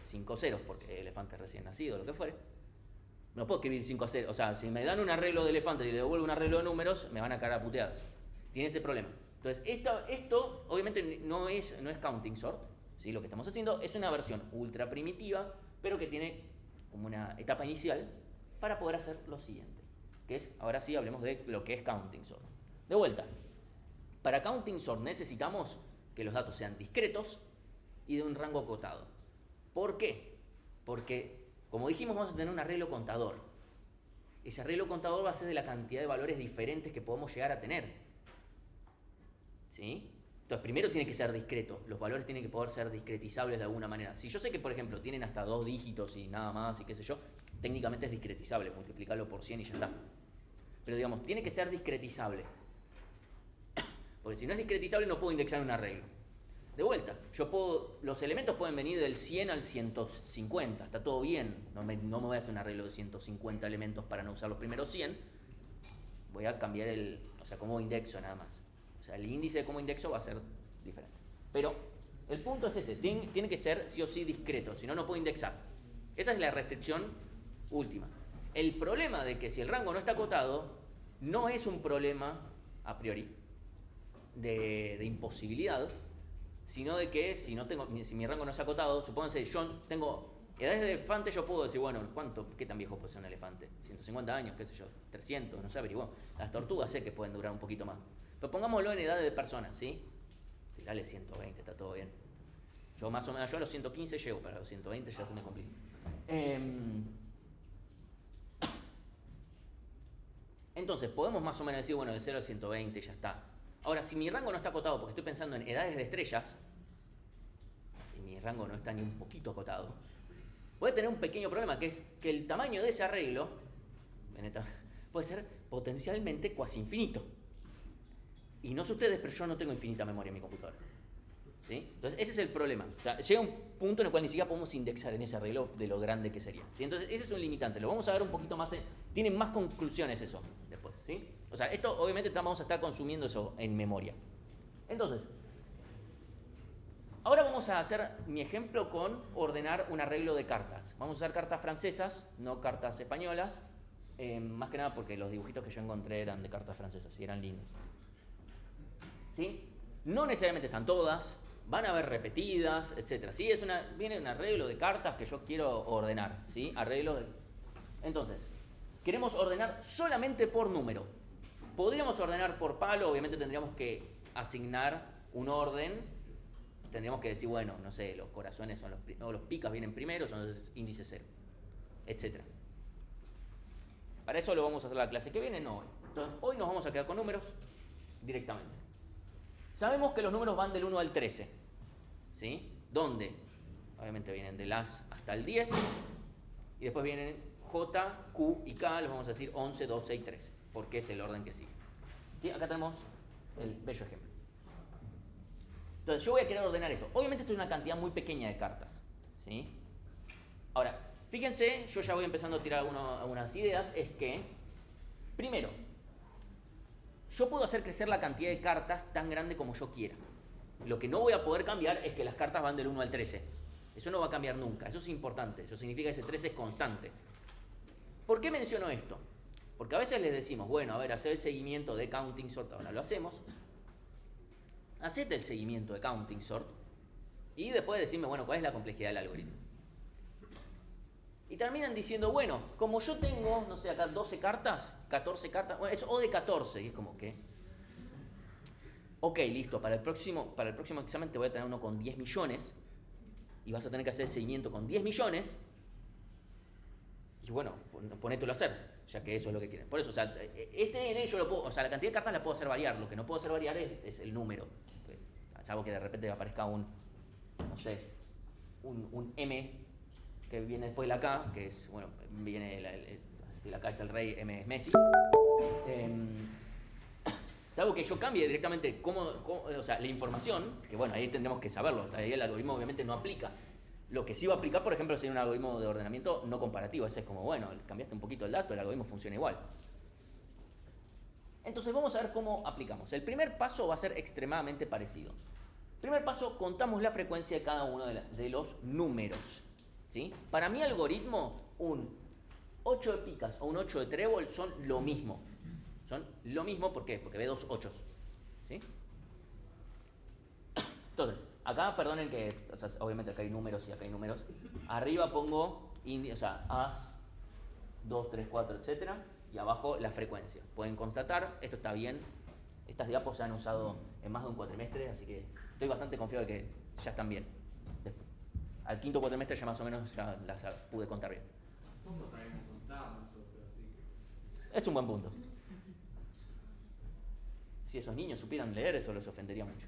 A: 5 ceros, porque elefante recién nacido o lo que fuere, no puedo escribir 5 ceros. O sea, si me dan un arreglo de elefantes y le devuelvo un arreglo de números, me van a caer a puteadas. Tiene ese problema. Entonces, esto obviamente no es counting sort, ¿sí? Lo que estamos haciendo es una versión ultra primitiva, pero que tiene como una etapa inicial para poder hacer lo siguiente, que es, ahora sí hablemos de lo que es counting sort. De vuelta, para counting sort necesitamos que los datos sean discretos y de un rango acotado. ¿Por qué? Porque, como dijimos, vamos a tener un arreglo contador. Ese arreglo contador va a ser de la cantidad de valores diferentes que podemos llegar a tener. ¿Sí? Entonces, primero tiene que ser discreto. Los valores tienen que poder ser discretizables de alguna manera. Si yo sé que, por ejemplo, tienen hasta 2 dígitos y nada más y qué sé yo, técnicamente es discretizable. Multiplicarlo por 100 y ya está. Pero digamos, tiene que ser discretizable. Porque si no es discretizable no puedo indexar un arreglo. De vuelta, los elementos pueden venir del 100 al 150, está todo bien. No me voy a hacer un arreglo de 150 elementos para no usar los primeros 100. Voy a cambiar cómo indexo nada más. O sea, el índice de cómo indexo va a ser diferente. Pero el punto es ese, tiene que ser sí o sí discreto, si no, no puedo indexar. Esa es la restricción última. El problema de que si el rango no está acotado, no es un problema a priori de imposibilidad, sino de que si mi rango no es acotado, supónganse, yo tengo edades de elefante, yo puedo decir, bueno, ¿qué tan viejo puede ser un elefante? 150 años, qué sé yo, 300, no sé, averiguo. Las tortugas sé que pueden durar un poquito más. Pero pongámoslo en edades de personas, ¿sí? Dale 120, está todo bien. Yo más o menos, yo a los 115 llego, para los 120 ya se me complica. Entonces, podemos más o menos decir, bueno, de 0 a 120 ya está. Ahora, si mi rango no está acotado, porque estoy pensando en edades de estrellas, y mi rango no está ni un poquito acotado, voy a tener un pequeño problema, que es que el tamaño de ese arreglo puede ser potencialmente cuasi infinito. Y no sé ustedes, pero yo no tengo infinita memoria en mi computadora. ¿Sí? Entonces, ese es el problema. O sea, llega un punto en el cual ni siquiera podemos indexar en ese arreglo de lo grande que sería. ¿Sí? Entonces, ese es un limitante. Lo vamos a ver un poquito más. Tienen más conclusiones eso después. ¿Sí? O sea, esto obviamente vamos a estar consumiendo eso en memoria. Entonces, ahora vamos a hacer mi ejemplo con ordenar un arreglo de cartas. Vamos a usar cartas francesas, no cartas españolas. Más que nada porque los dibujitos que yo encontré eran de cartas francesas y eran lindos. ¿Sí? No necesariamente están todas, van a haber repetidas, etc. ¿Sí? Viene un arreglo de cartas que yo quiero ordenar. ¿Sí? Entonces, queremos ordenar solamente por número. Podríamos ordenar por palo, obviamente tendríamos que asignar un orden. Tendríamos que decir, bueno, no sé, los corazones son los picas vienen primero, entonces índice 0, etc. Para eso lo vamos a hacer la clase que viene, no hoy. Entonces, hoy nos vamos a quedar con números directamente. Sabemos que los números van del 1 al 13, ¿sí? ¿Dónde? Obviamente vienen del as hasta el 10, y después vienen J, Q y K, los vamos a decir 11, 12 y 13, porque es el orden que sigue. ¿Sí? Acá tenemos el bello ejemplo. Entonces yo voy a querer ordenar esto. Obviamente esto es una cantidad muy pequeña de cartas, ¿sí? Ahora, fíjense, yo ya voy empezando a tirar algunas ideas, es que, primero, yo puedo hacer crecer la cantidad de cartas tan grande como yo quiera. Lo que no voy a poder cambiar es que las cartas van del 1 al 13. Eso no va a cambiar nunca, eso es importante, eso significa que ese 13 es constante. ¿Por qué menciono esto? Porque a veces les decimos, bueno, a ver, hacer el seguimiento de counting sort, ahora lo hacemos. Hacete el seguimiento de counting sort y después decirme, bueno, ¿cuál es la complejidad del algoritmo? Y terminan diciendo, bueno, como yo tengo, no sé, acá 12 cartas, 14 cartas, bueno, es O de 14, y es como que... Ok, listo, para el próximo examen te voy a tener uno con 10 millones, y vas a tener que hacer el seguimiento con 10 millones, y bueno, ponételo a hacer, ya que eso es lo que quieren. Por eso, o sea, yo lo puedo, o sea, la cantidad de cartas la puedo hacer variar, lo que no puedo hacer variar es el número. Salvo que de repente aparezca un M que viene después de la K, que es, bueno, viene la K es el rey, M es Messi. Salvo que yo cambie directamente o sea, la información, que bueno, ahí tendremos que saberlo, ahí el algoritmo obviamente no aplica. Lo que sí va a aplicar, por ejemplo, sería un algoritmo de ordenamiento no comparativo. Ese es como, bueno, cambiaste un poquito el dato, el algoritmo funciona igual. Entonces vamos a ver cómo aplicamos. El primer paso va a ser extremadamente parecido. Primer paso, contamos la frecuencia de cada uno de los números. ¿Sí? Para mi algoritmo, un 8 de picas o un 8 de trébol son lo mismo. Son lo mismo, ¿por qué? Porque ve dos 8. ¿Sí? Entonces, acá, perdonen que, o sea, obviamente acá hay números y acá hay números. Arriba pongo, as, 2, 3, 4, etc. Y abajo la frecuencia. Pueden constatar, esto está bien. Estas diapos se han usado en más de un cuatrimestre, así que estoy bastante confiado de que ya están bien. Al quinto cuatrimestre ya más o menos ya las pude contar bien.
C: ¿Cómo sabemos contar nosotros? Sí.
A: Es un buen punto. Si esos niños supieran leer, eso les ofendería mucho.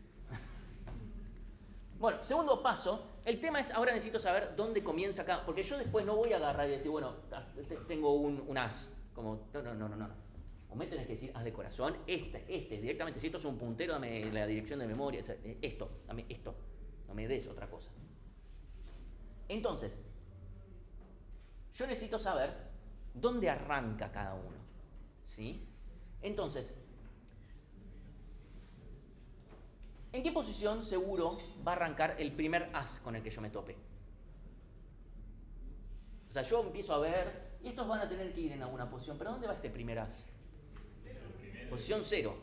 A: Bueno, segundo paso, el tema es, ahora necesito saber dónde comienza acá, porque yo después no voy a agarrar y decir, bueno, tengo un as, como, no. O me tenés que decir as de corazón, directamente, si esto es un puntero, dame la dirección de memoria, dame esto, no me des otra cosa. Entonces, yo necesito saber dónde arranca cada uno, ¿sí? Entonces, ¿en qué posición seguro va a arrancar el primer as con el que yo me tope? O sea, yo empiezo a ver, y estos van a tener que ir en alguna posición, pero ¿dónde va este primer as? Posición 0,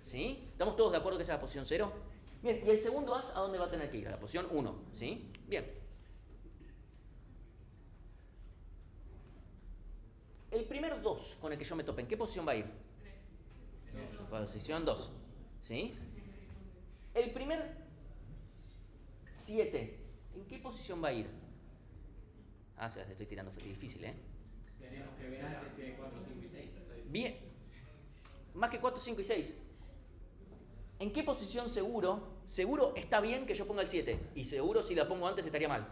A: ¿sí? ¿Estamos todos de acuerdo que esa es la posición 0? Bien, ¿y el segundo as a dónde va a tener que ir? A la posición 1, ¿sí? Bien. El primer 2 con el que yo me tope, ¿en qué posición va a ir? 3. Posición 2, ¿sí? El primer 7, ¿en qué posición va a ir? Se las estoy tirando difícil, ¿eh?
B: Tenemos que ver antes de 4, 5 y 6.
A: Bien. Más que 4, 5 y 6. ¿En qué posición seguro está bien que yo ponga el 7? Y seguro si la pongo antes estaría mal.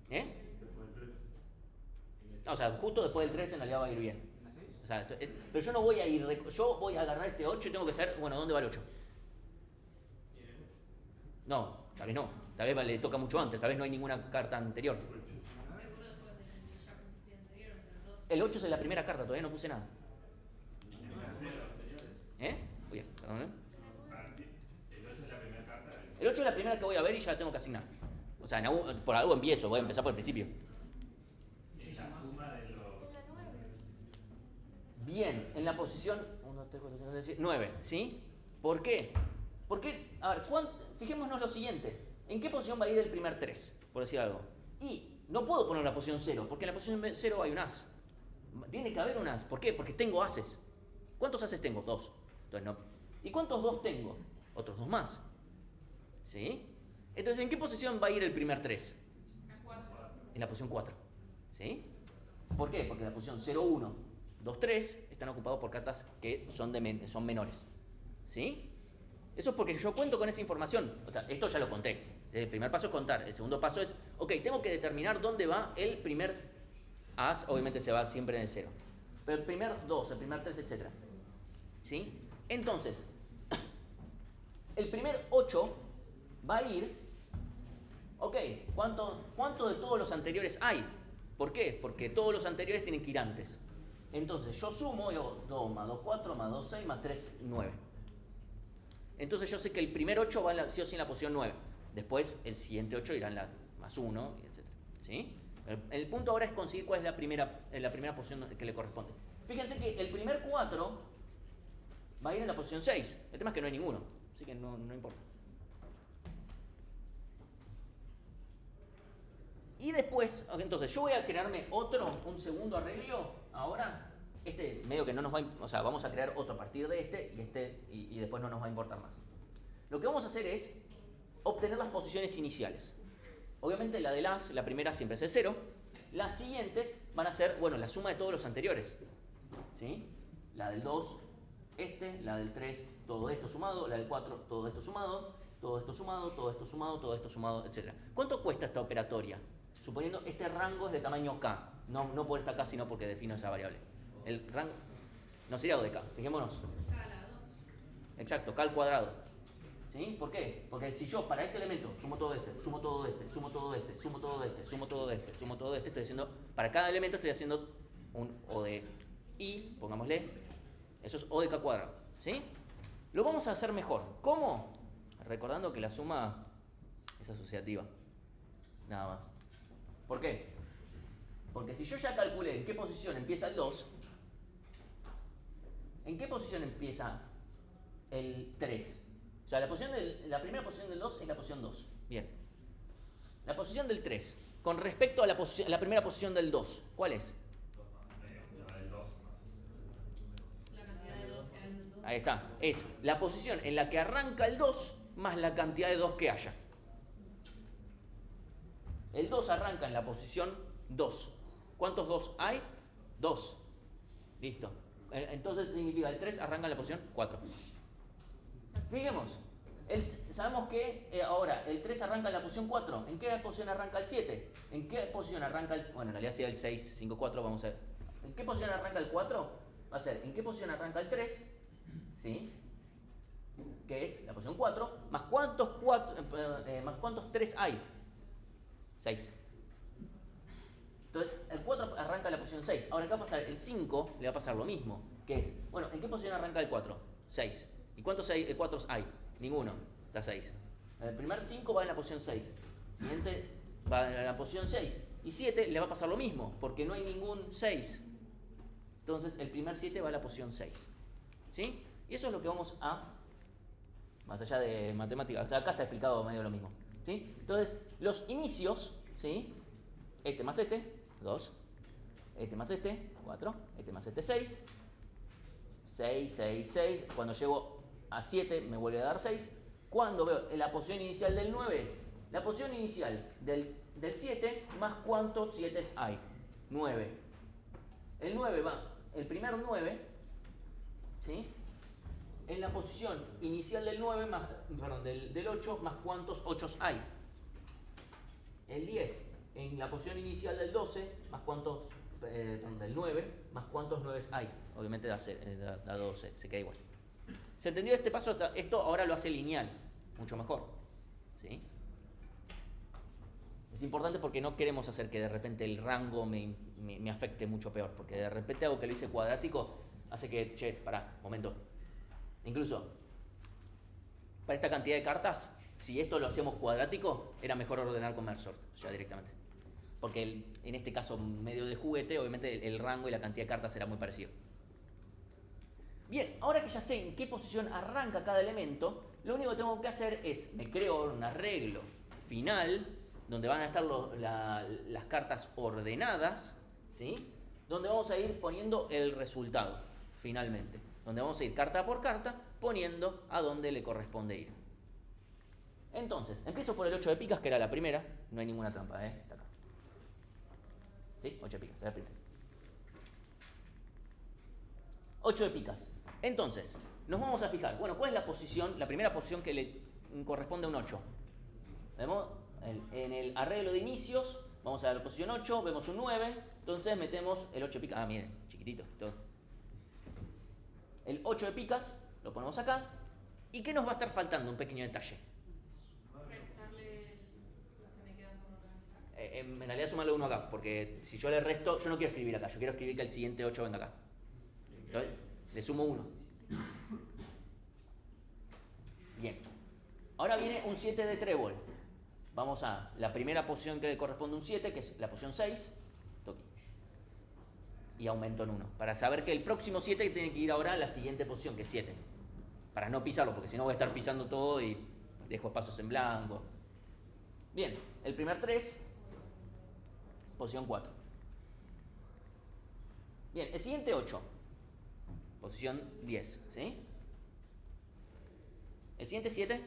A: ¿Eh? O sea, justo después del 3 en realidad va a ir bien. O sea, pero yo no voy a ir, yo voy a agarrar este 8 y tengo que saber, bueno, ¿dónde va el 8? No, tal vez no. Tal vez le toca mucho antes, tal vez no hay ninguna carta anterior. El 8 es la primera carta, todavía no puse nada. Oye, perdón,
E: El 8 es la primera carta.
A: El 8 es la primera que voy a ver y ya la tengo que asignar. O sea, por algo empiezo, voy a empezar por el principio.
E: Es la suma de los...
A: Bien, en la posición 1, 3, 4, 5, 6, 7, 9, ¿sí? ¿Por qué? Porque, a ver, fijémonos lo siguiente. ¿En qué posición va a ir el primer 3? Por decir algo. Y no puedo poner la posición 0, porque en la posición 0 hay un as. Tiene que haber un as. ¿Por qué? Porque tengo ases. ¿Cuántos ases tengo? 2. Entonces no. ¿Y cuántos 2 tengo? Otros 2 más. ¿Sí? Entonces, ¿en qué posición va a ir el primer 3? En la posición 4. ¿Sí? ¿Por qué? Porque en la posición 0, 1, 2, 3 están ocupados por cartas que son menores. ¿Sí? Eso es porque yo cuento con esa información. O sea, esto ya lo conté. El primer paso es contar. El segundo paso es, ok, tengo que determinar dónde va el primer as. Obviamente se va siempre en el 0. Pero el primer 2, el primer 3, etc. ¿Sí? Entonces, el primer 8 va a ir, ok, ¿cuánto de todos los anteriores hay? ¿Por qué? Porque todos los anteriores tienen que ir antes. Entonces yo sumo, digo 2 más 2, 4, más 2, 6, más 3, 9. Entonces yo sé que el primer 8 va sí o sí en la posición 9. Después el siguiente 8 irá en la más 1, etc. ¿Sí? El punto ahora es conseguir cuál es la primera posición que le corresponde. Fíjense que el primer 4 va a ir en la posición 6. El tema es que no hay ninguno, así que no importa. Y después, entonces yo voy a crearme un segundo arreglo ahora. Medio que no nos va a, o sea, vamos a crear otro a partir de y después no nos va a importar más. Lo que vamos a hacer es obtener las posiciones iniciales. Obviamente la del as, la primera siempre es el 0. Las siguientes van a ser, bueno, la suma de todos los anteriores. ¿Sí? La del 2, la del 3, todo esto sumado, la del 4, todo esto sumado, todo esto sumado, todo esto sumado, todo esto sumado, etc. ¿Cuánto cuesta esta operatoria? Suponiendo este rango es de tamaño k, no por esta k, sino porque defino esa variable. El rango no sería O de k, fijémonos. Exacto, k al cuadrado. ¿Sí? ¿Por qué? Porque si yo para este elemento sumo todo este, sumo todo este, sumo todo este, sumo todo este, sumo todo este, sumo todo este, estoy haciendo, para cada elemento estoy haciendo un O de I, pongámosle, eso es O de k cuadrado. ¿Sí? Lo vamos a hacer mejor. ¿Cómo? Recordando que la suma es asociativa. Nada más. ¿Por qué? Porque si yo ya calculé en qué posición empieza el 2, ¿en qué posición empieza el 3? O sea, la primera posición del 2 es la posición 2. Bien. La posición del 3, con respecto a la primera posición del 2, ¿cuál es?
E: La del 2 más.
D: La cantidad de 2 que hay en el 2.
A: Ahí está. Es la posición en la que arranca el 2 más la cantidad de 2 que haya. El 2 arranca en la posición 2. ¿Cuántos 2 hay? 2. Listo. Entonces significa el 3 arranca en la posición 4. Fijemos, sabemos que ahora el 3 arranca en la posición 4. ¿En qué posición arranca el 7? ¿En qué posición arranca el... Bueno, en realidad sería el 6, 5, 4, vamos a ver. ¿En qué posición arranca el 4? Va a ser, ¿en qué posición arranca el 3? ¿Sí? Que es la posición 4, más cuántos 3 hay. 6. Entonces, el 4 arranca en la posición 6. Ahora, ¿qué va a pasar? El 5 le va a pasar lo mismo. Que es, bueno, ¿en qué posición arranca el 4? 6. ¿Y cuántos 4 hay? Ninguno. Está 6. El primer 5 va en la posición 6. Siguiente va en la posición 6. Y 7 le va a pasar lo mismo, porque no hay ningún 6. Entonces, el primer 7 va a la posición 6. ¿Sí? Y eso es lo que vamos a... Más allá de matemáticas, hasta acá está explicado medio lo mismo. ¿Sí? Entonces, los inicios, ¿sí? Este más este, 2. Este más este, 4. Este más este, 6. 6, 6, 6. Cuando llego a 7 me vuelve a dar 6. Cuando veo la posición inicial del 9 es la posición inicial del 7 más cuántos 7 hay. 9. El 9 va, el primer 9, ¿sí? En la posición inicial del 9 más, perdón, del 8 más cuántos 8 hay. El 10 en la posición inicial del 12 más cuántos, del 9 más cuántos 9 hay. Obviamente da 12, se queda igual. ¿Se entendió este paso? Esto ahora lo hace lineal, mucho mejor. ¿Sí? Es importante porque no queremos hacer que de repente el rango me afecte mucho peor, porque de repente algo que lo hice cuadrático hace que, che, pará, momento. Incluso, para esta cantidad de cartas, si esto lo hacíamos cuadrático, era mejor ordenar con merge sort, ya directamente. Porque en este caso, medio de juguete, obviamente el rango y la cantidad de cartas será muy parecido. Bien, ahora que ya sé en qué posición arranca cada elemento, lo único que tengo que hacer es, me creo un arreglo final, donde van a estar las cartas ordenadas, ¿sí? Donde vamos a ir poniendo el resultado, finalmente. Donde vamos a ir carta por carta, poniendo a dónde le corresponde ir. Entonces, empiezo por el 8 de picas, que era la primera. No hay ninguna trampa, está acá. ¿Sí? 8 de picas, es la primera. 8 de picas. Entonces, nos vamos a fijar, bueno, ¿cuál es la posición, la primera posición que le corresponde a un 8? ¿Vemos? En el arreglo de inicios, vamos a la posición 8, vemos un 9, entonces metemos el 8 de picas. Ah, miren, chiquitito, todo. El 8 de picas, lo ponemos acá. ¿Y qué nos va a estar faltando? Un pequeño detalle.
D: Restarle los que me quedan por organizar.
A: En realidad sumarle uno acá, porque si yo le resto, yo no quiero escribir acá, yo quiero escribir que el siguiente 8 venga acá. Entonces, le sumo 1. Bien. Ahora viene un 7 de trébol. Vamos a la primera posición que le corresponde a un 7, que es la posición 6. Toqui. Y aumento en 1. Para saber que el próximo 7 tiene que ir ahora a la siguiente posición, que es 7. Para no pisarlo, porque si no voy a estar pisando todo y dejo espacios en blanco. Bien, el primer 3, posición 4. Bien, el siguiente 8, posición 10, ¿sí? El siguiente 7.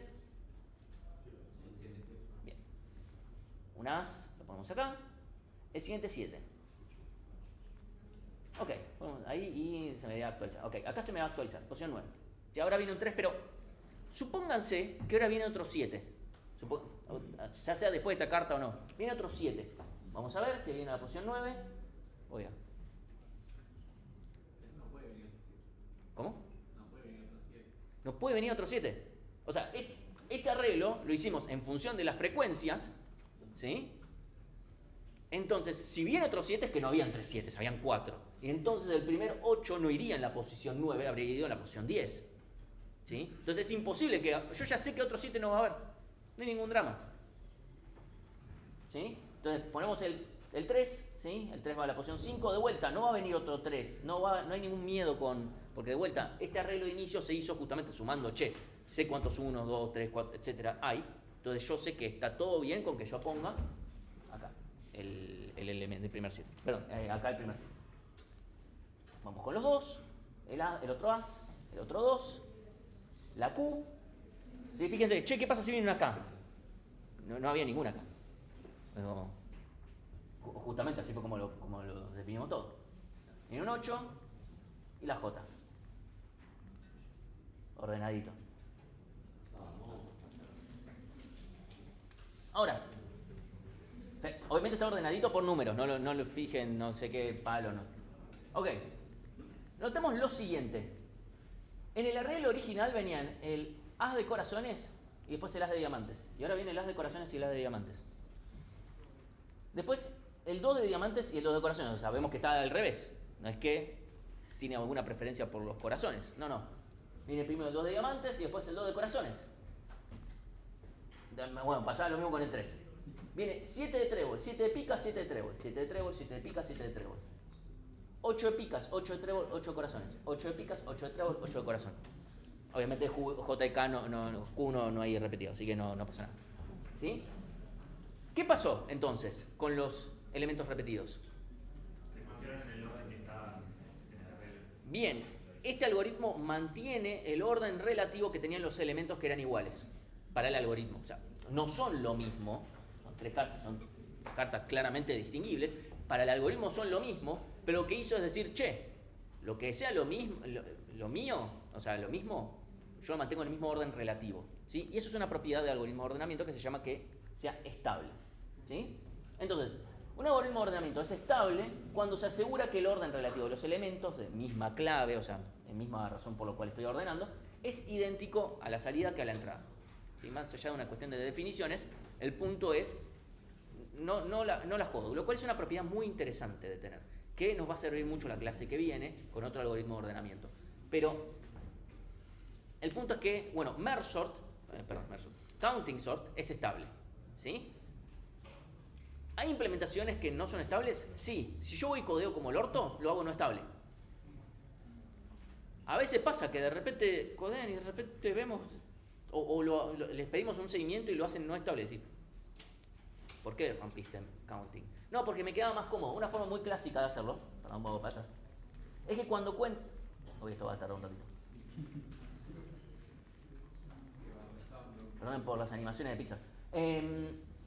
A: Bien. Un as, lo ponemos acá. El siguiente 7. Ok, bueno, ahí y se me va a actualizar. Ok, acá se me va a actualizar, posición 9. Y ahora viene un 3, pero supónganse que ahora viene otro 7. Ya sea después de esta carta o no. Viene otro 7. Vamos a ver que viene a la posición 9. Oiga.
C: No puede venir otro 7.
A: ¿Cómo?
C: No puede venir otro 7.
A: ¿No puede venir otro 7? O sea, este arreglo lo hicimos en función de las frecuencias, ¿sí? Entonces, si viene otro 7 es que no habían 3 7, habían 4. Y entonces el primer 8 no iría en la posición 9, habría ido en la posición 10. ¿Sí? Entonces es imposible que... Yo ya sé que otro 7 no va a haber. No hay ningún drama. ¿Sí? Entonces ponemos el 3, ¿sí? El 3 va a la posición 5, de vuelta, no va a venir otro 3. No hay ningún miedo con... Porque de vuelta, este arreglo de inicio se hizo justamente sumando, sé cuántos 1, 2, 3, 4, etcétera hay. Entonces yo sé que está todo bien con que yo ponga acá el elemento, el primer 7. Perdón, acá el primer 7. Vamos con los 2, el otro as, el otro 2, la Q. ¿Sí? Fíjense, ¿qué pasa si viene una acá? No había ninguna acá. Pero, justamente así fue como lo definimos todo. Viene un 8 y la J. Ordenadito. Ahora, obviamente está ordenadito por números, no lo fijen, no sé qué palo, no. Ok, notemos lo siguiente. En el arreglo original venían el as de corazones y después el as de diamantes. Y ahora viene el as de corazones y el as de diamantes. Después el 2 de diamantes y el 2 de corazones. O sea, vemos que está al revés. No es que tiene alguna preferencia por los corazones. No. Viene primero el 2 de diamantes y después el 2 de corazones. Bueno, pasaba lo mismo con el 3. Viene 7 de trébol, 7 de picas, 7 de trébol, 7 de trébol, 7 de picas, 7 de trébol. 8 de picas, 8 de trébol, 8 de corazones. 8 de picas, 8 de trébol, 8 de corazón. Obviamente JK Q no hay repetido, así que no pasa nada. ¿Sí? ¿Qué pasó entonces con los elementos repetidos?
E: Se pusieron en el orden que estaban en el arreglo.
A: Bien, este algoritmo mantiene el orden relativo que tenían los elementos que eran iguales para el algoritmo. O sea, no son lo mismo, son tres cartas, son cartas claramente distinguibles. Para el algoritmo son lo mismo, pero lo que hizo es decir, che, lo que sea lo mismo, lo mío, o sea, lo mismo, yo lo mantengo en el mismo orden relativo. ¿Sí? Y eso es una propiedad del algoritmo de ordenamiento que se llama que sea estable. ¿Sí? Entonces, un algoritmo de ordenamiento es estable cuando se asegura que el orden relativo de los elementos de misma clave, o sea, de misma razón por la cual estoy ordenando, es idéntico a la salida que a la entrada. ¿Sí? Más allá de una cuestión de definiciones, el punto es no las jodo, lo cual es una propiedad muy interesante de tener, que nos va a servir mucho la clase que viene con otro algoritmo de ordenamiento. Pero el punto es que, bueno, counting sort es estable. ¿Sí? ¿Hay implementaciones que no son estables? Sí. Si yo voy y codeo como el orto, lo hago no estable. A veces pasa que de repente codean y de repente vemos, les pedimos un seguimiento y lo hacen no estable. Decir, ¿por qué rompiste counting? No, porque me quedaba más cómodo. Una forma muy clásica de hacerlo, perdón, un poco para atrás, es que cuando cuento... Hoy esto va a tardar un ratito. Perdón por las animaciones de Pixar.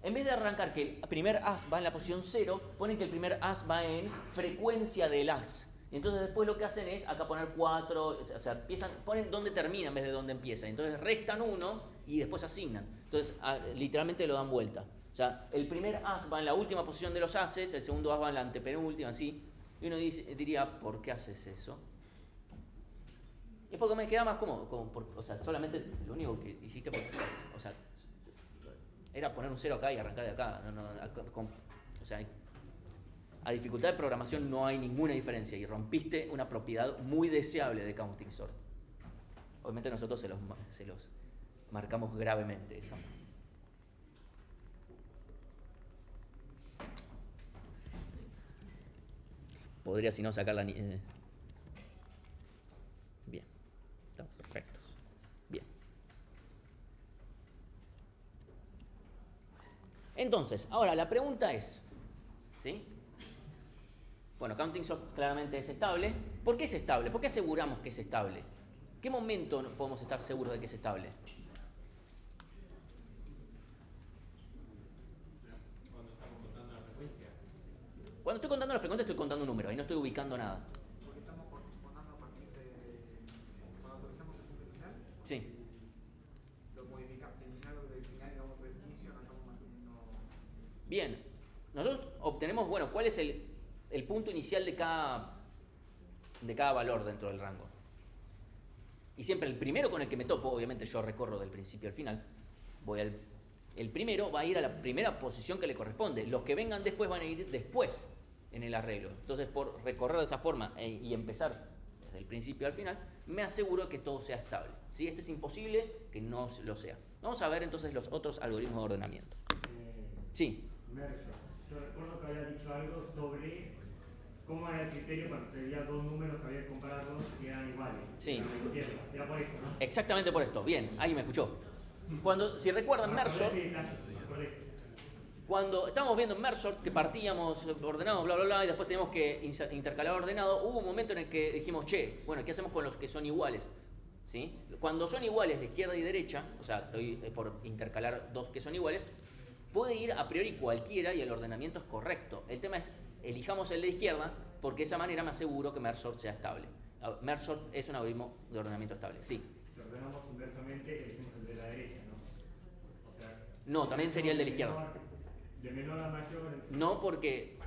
A: En vez de arrancar que el primer as va en la posición 0, ponen que el primer as va en frecuencia del as. Y entonces después lo que hacen es acá poner 4, o sea, ponen dónde termina en vez de dónde empieza. Entonces restan 1 y después asignan. Entonces literalmente lo dan vuelta. O sea, el primer as va en la última posición de los ases, el segundo as va en la antepenúltima, así. Y uno diría, ¿por qué haces eso? Es porque me queda más cómodo. O sea, solamente lo único que hiciste fue... O sea, era poner un 0 acá y arrancar de acá. O sea, a dificultad de programación no hay ninguna diferencia y rompiste una propiedad muy deseable de counting sort. Obviamente nosotros se los marcamos gravemente eso. Podría si no sacarla... Bien, estamos perfectos. Bien. Entonces, ahora la pregunta es, ¿sí? Bueno, counting sort claramente es estable. ¿Por qué es estable? ¿Por qué aseguramos que es estable? ¿Qué momento podemos estar seguros de que es estable?
B: Cuando estamos contando la frecuencia.
A: Cuando estoy contando la frecuencia estoy contando un número, ahí no estoy ubicando nada.
G: Porque estamos contando a partir de... Cuando actualizamos el punto final,
A: Sí.
G: lo modificamos. Terminado del final, digamos, del inicio, no estamos manteniendo...
A: Bien. Nosotros obtenemos, bueno, cuál es el punto inicial de cada valor dentro del rango. Y siempre el primero con el que me topo, obviamente yo recorro del principio al final, el primero va a ir a la primera posición que le corresponde. Los que vengan después van a ir después en el arreglo. Entonces, por recorrer de esa forma y empezar desde el principio al final, me aseguro que todo sea estable. ¿Sí? Este es imposible que no lo sea. Vamos a ver entonces los otros algoritmos de ordenamiento. Sí.
E: Merge. Yo recuerdo que había dicho algo sobre cómo era el criterio cuando te diría dos números que había que compararlos y eran iguales.
A: Sí.
E: Era por esto, ¿no?
A: Exactamente por esto. Bien, ahí me escuchó. Si recuerdan Merge, cuando estábamos viendo en Merge que partíamos ordenados, bla, bla, bla, y después teníamos que intercalar ordenado, hubo un momento en el que dijimos, che, bueno, ¿qué hacemos con los que son iguales? ¿Sí? Cuando son iguales de izquierda y derecha, o sea, estoy por intercalar dos que son iguales, puede ir a priori cualquiera y el ordenamiento es correcto. El tema es, elijamos el de izquierda, porque de esa manera me aseguro que merge sort sea estable. Merge sort es un algoritmo de ordenamiento estable, sí.
E: Si ordenamos inversamente, elegimos el de la derecha, ¿no? O sea,
A: No, también sería el de la izquierda.
E: De menor a mayor.
A: No, porque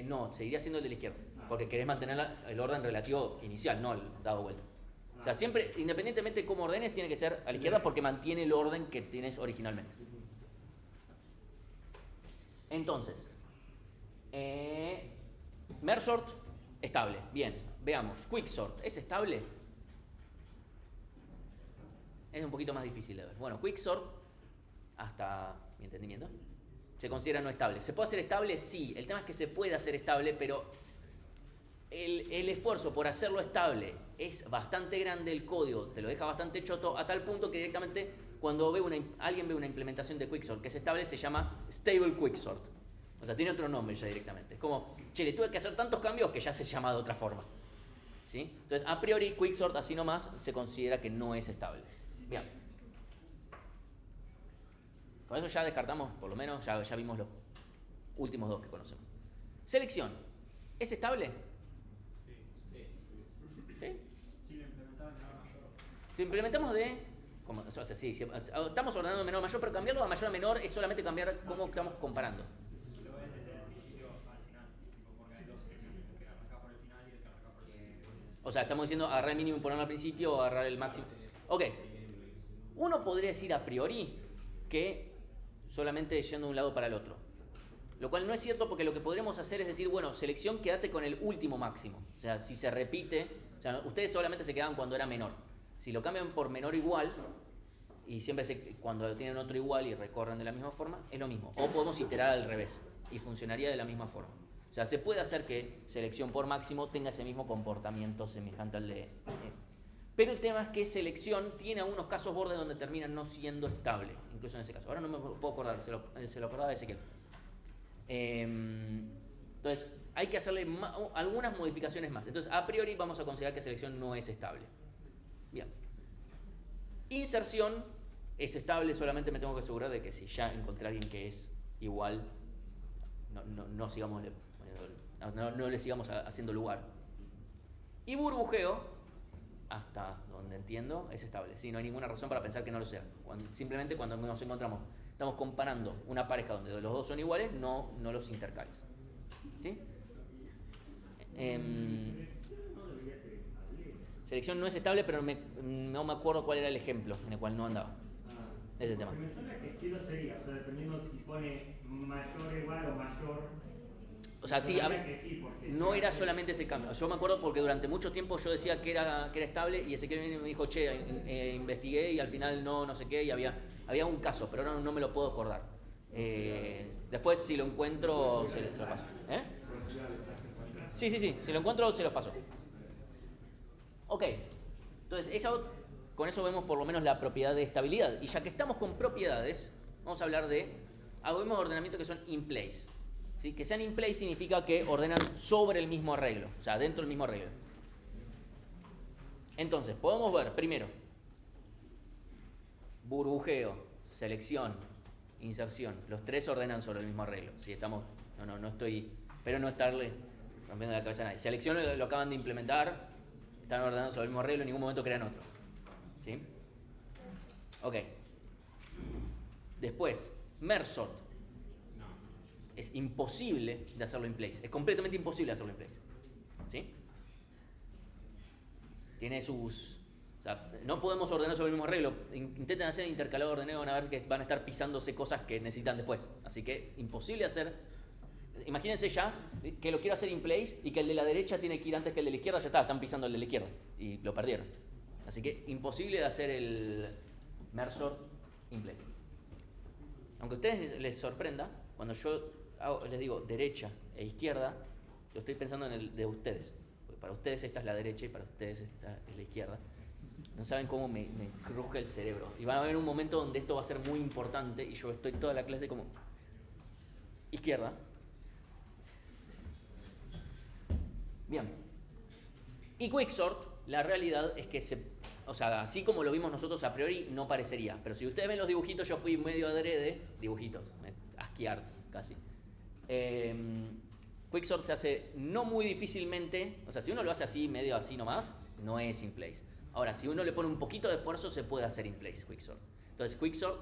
A: no, seguiría siendo el de la izquierda. Porque querés mantener el orden relativo inicial, no el dado vuelta. O sea, siempre, independientemente de cómo ordenes, tiene que ser a la izquierda porque mantiene el orden que tienes originalmente. Entonces, merge sort, estable. Bien, veamos. Quicksort, ¿es estable? Es un poquito más difícil de ver. Bueno, quicksort, hasta mi entendimiento, se considera no estable. ¿Se puede hacer estable? Sí. El tema es que se puede hacer estable, pero el esfuerzo por hacerlo estable es bastante grande, el código te lo deja bastante choto, a tal punto que directamente cuando alguien ve una implementación de Quicksort que es estable, se llama Stable Quicksort. O sea, tiene otro nombre ya directamente. Es como, che, le tuve que hacer tantos cambios que ya se llama de otra forma. ¿Sí? Entonces, a priori, Quicksort, así nomás, se considera que no es estable. Bien. Con eso ya descartamos, por lo menos, ya vimos los últimos dos que conocemos. Selección. ¿Es estable? ¿Sí?
B: Si lo implementaba en menor a mayor.
A: Si implementamos o sea, sí, estamos ordenando de menor a mayor, pero cambiarlo de mayor a menor es solamente cambiar cómo estamos comparando.
B: Si lo ves desde el principio al final, tipo porque hay dos selecciones, el que arranca por el final y el que arranca por el principio.
A: O sea, estamos diciendo agarrar el mínimo y ponerlo al principio o agarrar el máximo. Ok. Uno podría decir a priori que solamente yendo de un lado para el otro. Lo cual no es cierto porque lo que podríamos hacer es decir, bueno, selección, quédate con el último máximo. O sea, si se repite, o sea, ustedes solamente se quedaban cuando era menor. Si lo cambian por menor igual, y siempre cuando tienen otro igual y recorren de la misma forma, es lo mismo. O podemos iterar al revés y funcionaría de la misma forma. O sea, se puede hacer que selección por máximo tenga ese mismo comportamiento semejante al de... Pero el tema es que selección tiene algunos casos bordes donde termina no siendo estable, incluso en ese caso. Ahora no me puedo acordar, se lo acordaba de Ezequiel. Entonces, hay que hacerle algunas modificaciones más. Entonces, a priori vamos a considerar que selección no es estable. Bien. Inserción es estable, solamente me tengo que asegurar de que si ya encontré a alguien que es igual, no sigamos no le sigamos haciendo lugar. Y burbujeo, hasta donde entiendo, es estable. ¿Sí? No hay ninguna razón para pensar que no lo sea. Simplemente cuando nos encontramos, estamos comparando una pareja donde los dos son iguales, no los intercales. ¿Sí? Selección no es estable, pero no me acuerdo cuál era el ejemplo en el cual no andaba. Ese es el tema.
E: Me suena que sí lo sería, o sea, dependiendo si pone mayor igual o mayor.
A: O sea, sí, no era solamente ese cambio. Yo me acuerdo porque durante mucho tiempo yo decía que era estable y Ezequiel me dijo, che, investigué y al final no sé qué, y había un caso, pero ahora no me lo puedo acordar. Después, si lo encuentro, se lo paso. Sí, si lo encuentro, se los paso. Ok, entonces con eso vemos por lo menos la propiedad de estabilidad. Y ya que estamos con propiedades, vamos a hablar de algoritmos de ordenamiento que son in place. ¿Sí? Que sean in place significa que ordenan sobre el mismo arreglo, o sea, dentro del mismo arreglo. Entonces, podemos ver primero burbujeo, selección, inserción. Los tres ordenan sobre el mismo arreglo. ¿Sí? No estoy, pero no estarle rompiendo la cabeza a nadie. Selección lo acaban de implementar, están ordenando sobre el mismo arreglo, en ningún momento crean otro. ¿Sí? Ok. Después, merge sort. Es imposible de hacerlo in place. Es completamente imposible hacerlo in place. ¿Sí? Tiene sus... O sea, no podemos ordenar sobre el mismo arreglo. Intenten hacer intercalado ordenado, van a ver que van a estar pisándose cosas que necesitan después. Así que imposible hacer... Imagínense ya que lo quiero hacer in place y que el de la derecha tiene que ir antes que el de la izquierda. Ya están pisando el de la izquierda y lo perdieron. Así que imposible de hacer el merge sort in place. Aunque a ustedes les sorprenda, cuando yo les digo derecha e izquierda, lo estoy pensando en el de ustedes. Porque para ustedes esta es la derecha y para ustedes esta es la izquierda. No saben cómo me cruje el cerebro. Y van a haber un momento donde esto va a ser muy importante y yo estoy toda la clase como izquierda. Bien. Y quicksort, la realidad es que o sea, así como lo vimos nosotros a priori, no parecería. Pero si ustedes ven los dibujitos, yo fui medio adrede, dibujitos, asquiart casi. Quicksort se hace no muy difícilmente, o sea, si uno lo hace así, medio así nomás, no es in place. Ahora, si uno le pone un poquito de esfuerzo, se puede hacer in place Quicksort. Entonces, Quicksort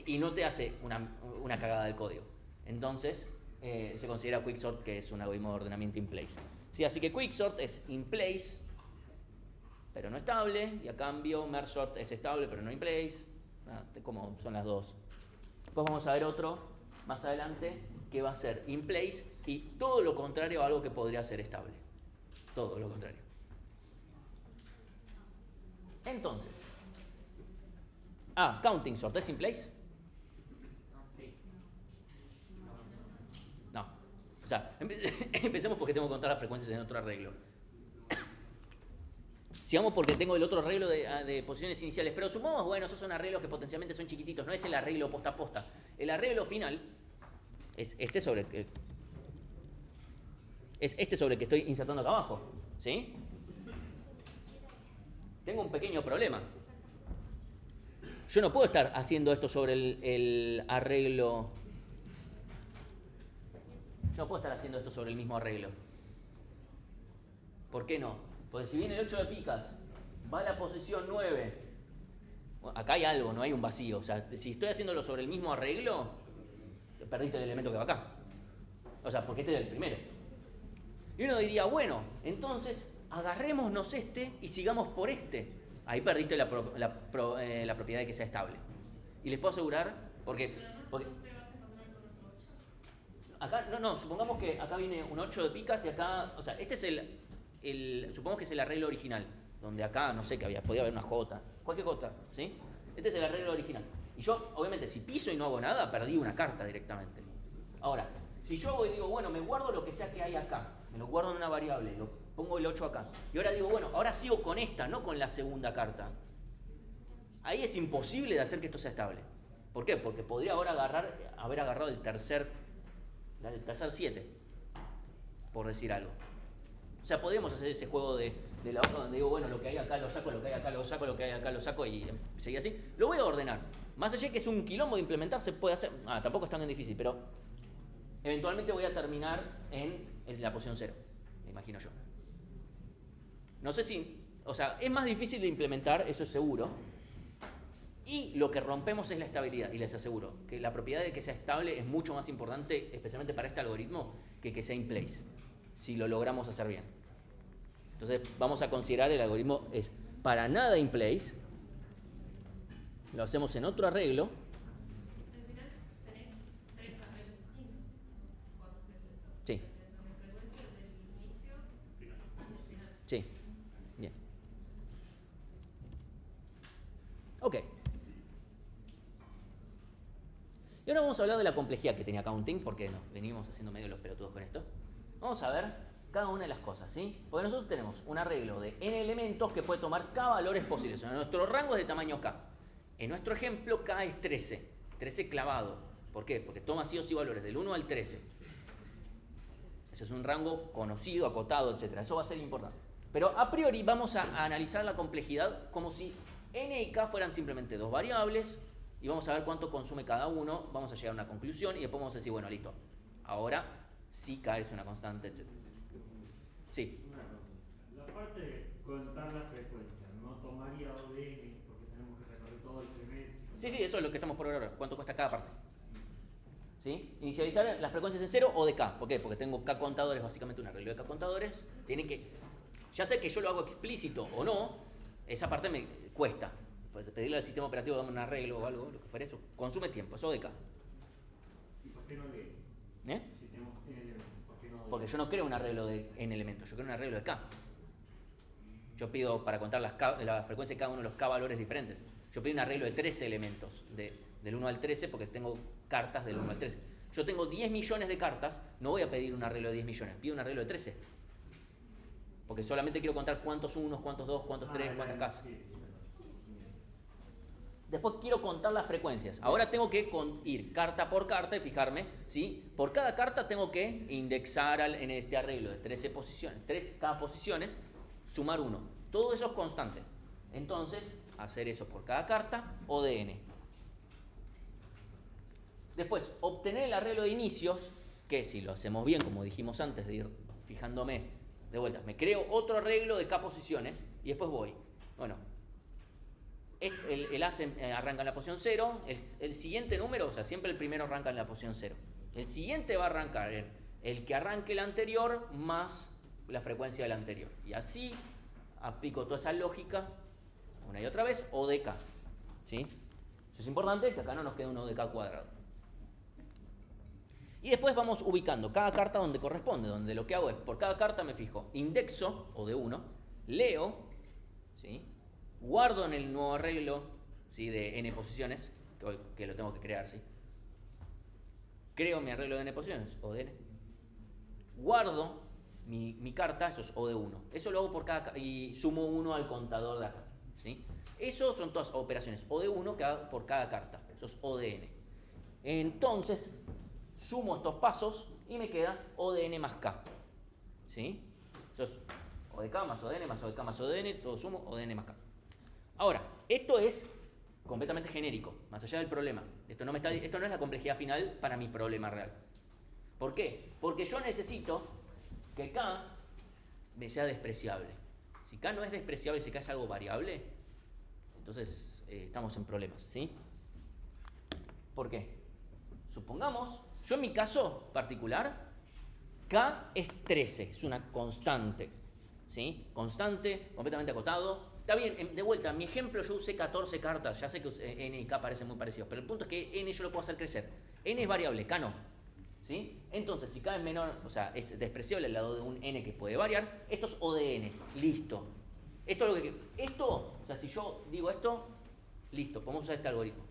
A: y no te hace una cagada del código. Entonces, se considera quicksort que es un algoritmo de ordenamiento in place. Sí, así que quicksort es in place, pero no estable, y a cambio mergesort es estable, pero no in place. Como son las dos. Después vamos a ver otro más adelante que va a ser in place y todo lo contrario a algo que podría ser estable. Todo lo contrario. Entonces, counting sort, ¿es in place? No. O sea, empecemos porque tengo que contar las frecuencias en otro arreglo. Sigamos porque tengo el otro arreglo de posiciones iniciales. Pero supongamos, bueno, esos son arreglos que potencialmente son chiquititos. No es el arreglo posta a posta. El arreglo final es este sobre el que estoy insertando acá abajo. ¿Sí? Tengo un pequeño problema. Yo no puedo estar haciendo esto sobre el arreglo. Yo no puedo estar haciendo esto sobre el mismo arreglo. ¿Por qué no? Porque si viene el 8 de picas, va a la posición 9. Bueno, acá hay algo, no hay un vacío. O sea, si estoy haciéndolo sobre el mismo arreglo, perdiste el elemento que va acá. O sea, porque este es el primero. Y uno diría, bueno, entonces agarrémonos este y sigamos por este. Ahí perdiste la propiedad de que sea estable. Y les puedo asegurar, porque acá, no, supongamos que acá viene un 8 de picas y acá, o sea, este es supongamos que es el arreglo original, donde acá, no sé qué había, podía haber una J, cualquier J, ¿sí? Este es el arreglo original. Y yo, obviamente, si piso y no hago nada, perdí una carta directamente. Ahora, si yo voy y digo, bueno, me guardo lo que sea que hay acá, me lo guardo en una variable, lo pongo el 8 acá, y ahora digo, bueno, ahora sigo con esta, no con la segunda carta. Ahí es imposible de hacer que esto sea estable. ¿Por qué? Porque podría ahora haber agarrado el tercer 7, por decir algo. O sea, podemos hacer ese juego de la hoja donde digo, bueno, lo que hay acá lo saco, lo que hay acá lo saco, lo que hay acá lo saco y seguir así. Lo voy a ordenar. Más allá de que es un quilombo de implementar, se puede hacer. Tampoco es tan difícil, pero eventualmente voy a terminar en la posición 0, me imagino yo. No sé si, o sea, es más difícil de implementar, eso es seguro. Y lo que rompemos es la estabilidad, y les aseguro que la propiedad de que sea estable es mucho más importante, especialmente para este algoritmo, que sea in place, si lo logramos hacer bien. Entonces vamos a considerar el algoritmo es para nada in place, lo hacemos en otro arreglo.
D: Al final tenés 3 arreglos distintos cuando haces esto.
A: Sí.
D: Sobre frecuencias del inicio y del final.
A: Sí, bien. Ok. Y ahora vamos a hablar de la complejidad que tenía counting, porque nos venimos haciendo medio los pelotudos con esto. Vamos a ver cada una de las cosas, ¿sí? Porque nosotros tenemos un arreglo de n elementos que puede tomar k valores posibles. O sea, nuestro rango es de tamaño k. En nuestro ejemplo, k es 13. 13 clavado. ¿Por qué? Porque toma sí o sí valores del 1 al 13. Ese es un rango conocido, acotado, etc. Eso va a ser importante. Pero a priori vamos a analizar la complejidad como si n y k fueran simplemente dos variables y vamos a ver cuánto consume cada uno, vamos a llegar a una conclusión y después vamos a decir, bueno, listo, ahora sí k es una constante, etc. Sí.
B: Una cosa. La parte de contar la frecuencia no tomaría O de n porque tenemos que recorrer todo el semestre.
A: Sí, eso es lo que estamos por ahora. ¿Cuánto cuesta cada parte? ¿Sí? Inicializar las frecuencias en 0 o de k. ¿Por qué? Porque tengo k contadores, básicamente un arreglo de k contadores. Tiene que, ya sé que yo lo hago explícito o no, esa parte me cuesta. Pues pedirle al sistema operativo dame un arreglo o algo, lo que fuera eso, consume tiempo, eso de k.
B: ¿Y por qué no de
A: ¿Eh?
B: Si tenemos n elementos, ¿por qué no de
A: Porque yo no creo un arreglo de n elementos, yo creo un arreglo de k. Yo pido para contar la frecuencia de cada uno de los k valores diferentes. Yo pido un arreglo de 13 elementos, del 1 al 13, porque tengo cartas del 1 al 13. Yo tengo 10 millones de cartas, no voy a pedir un arreglo de 10 millones, pido un arreglo de 13. Porque solamente quiero contar cuántos unos, cuántos dos, cuántos tres, cuántas k. Después quiero contar las frecuencias. Ahora tengo que ir carta por carta y fijarme, ¿sí? Por cada carta tengo que indexar en este arreglo de 13 posiciones, 3k posiciones, sumar 1. Todo eso es constante. Entonces, hacer eso por cada carta o de n. Después, obtener el arreglo de inicios, que si lo hacemos bien, como dijimos antes de ir fijándome de vuelta, me creo otro arreglo de k posiciones y después voy. Bueno, el as arranca en la posición 0, el siguiente número, o sea, siempre el primero arranca en la posición 0. El siguiente va a arrancar en el que arranque el anterior más la frecuencia del anterior. Y así aplico toda esa lógica una y otra vez, O de K. ¿Sí? Eso es importante, que acá no nos quede un O de K cuadrado. Y después vamos ubicando cada carta donde corresponde, donde lo que hago es, por cada carta me fijo, indexo, O de 1, leo, ¿sí? Guardo en el nuevo arreglo, ¿sí? De n posiciones, que lo tengo que crear, ¿sí? Creo mi arreglo de n posiciones, O de n. Guardo mi carta, eso es O de 1. Eso lo hago por cada y sumo 1 al contador de acá, ¿sí? Eso son todas operaciones O de 1 que hago por cada carta. Eso es O de n. Entonces, sumo estos pasos y me queda O de n más k, ¿sí? Eso es O de k más O de n más O de k más O de n, todo sumo O de n más k. Ahora, esto es completamente genérico, más allá del problema. Esto no es la complejidad final para mi problema real. ¿Por qué? Porque yo necesito que k me sea despreciable. Si k no es despreciable, si k es algo variable, entonces estamos en problemas, ¿sí? ¿Por qué? Supongamos, yo en mi caso particular, k es 13, es una constante, ¿sí? Constante, completamente acotado. Está bien, de vuelta, en mi ejemplo yo usé 14 cartas, ya sé que n y k parecen muy parecidos, pero el punto es que n yo lo puedo hacer crecer. N es variable, k no, ¿sí? Entonces, si k es menor, o sea, es despreciable al lado de un n que puede variar, esto es O de n, listo. Esto, o sea, si yo digo esto, listo, podemos usar este algoritmo.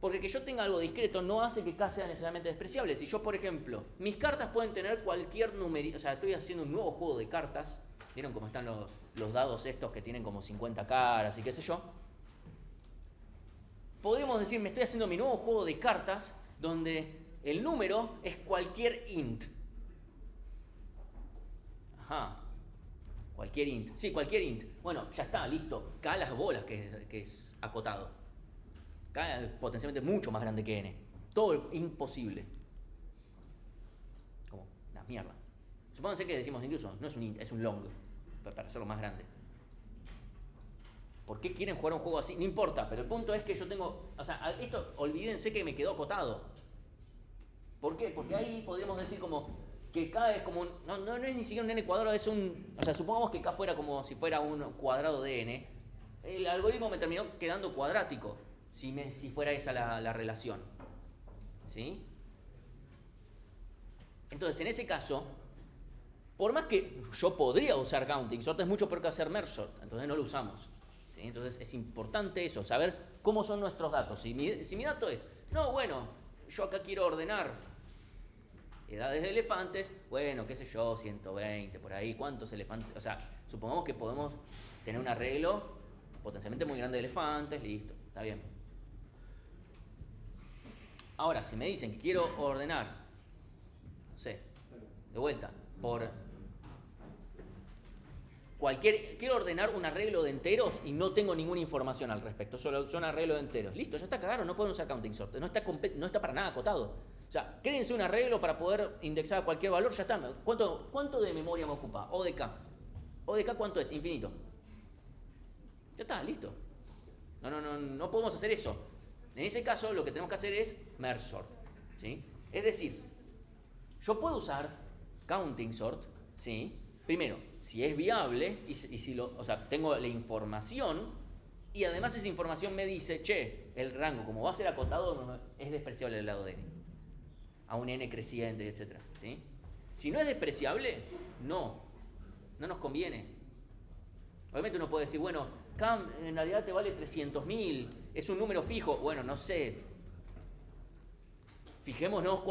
A: Porque que yo tenga algo discreto no hace que k sea necesariamente despreciable. Si yo, por ejemplo, mis cartas pueden tener cualquier número, o sea, estoy haciendo un nuevo juego de cartas, ¿vieron cómo están los dados estos que tienen como 50 caras y qué sé yo? Podríamos decir, me estoy haciendo mi nuevo juego de cartas donde el número es cualquier int. Ajá. Cualquier int. Sí, cualquier int. Bueno, ya está, listo. K las bolas que es acotado. K es potencialmente mucho más grande que n. Todo imposible. Como una mierda. Supónganse que decimos incluso, no es un int, es un long. Para hacerlo más grande. ¿Por qué quieren jugar un juego así? No importa, pero el punto es que yo tengo... O sea, esto, olvídense que me quedó acotado. ¿Por qué? Porque ahí podríamos decir como que k es como... No es ni siquiera un n cuadrado, es un... O sea, supongamos que k fuera como si fuera un cuadrado de n. El algoritmo me terminó quedando cuadrático, si fuera esa la relación. ¿Sí? Entonces, en ese caso, por más que yo podría usar counting sort, es mucho peor que hacer merge sort, entonces no lo usamos. ¿Sí? Entonces es importante eso, saber cómo son nuestros datos. Si mi dato es, no, bueno, yo acá quiero ordenar edades de elefantes, bueno, qué sé yo, 120, por ahí, ¿cuántos elefantes? O sea, supongamos que podemos tener un arreglo potencialmente muy grande de elefantes, listo, está bien. Ahora, si me dicen que quiero ordenar, no sé, de vuelta, por quiero ordenar un arreglo de enteros y no tengo ninguna información al respecto, solo son arreglos de enteros. Listo, ya está cagado, no pueden usar counting sort, no está para nada acotado. O sea, créense un arreglo para poder indexar cualquier valor, ya está. ¿Cuánto de memoria me ocupa? O de K. O de K, ¿cuánto es? Infinito. Ya está, listo. No podemos hacer eso. En ese caso, lo que tenemos que hacer es merge sort, ¿sí? Es decir, yo puedo usar counting sort, ¿sí? Primero, si es viable y si o sea, tengo la información y además esa información me dice, che, el rango, como va a ser acotado, es despreciable del lado de n. A un n creciente, etc. ¿Sí? Si no es despreciable, no nos conviene. Obviamente uno puede decir, bueno, K en realidad te vale 300.000, es un número fijo. Bueno, no sé. Fijémonos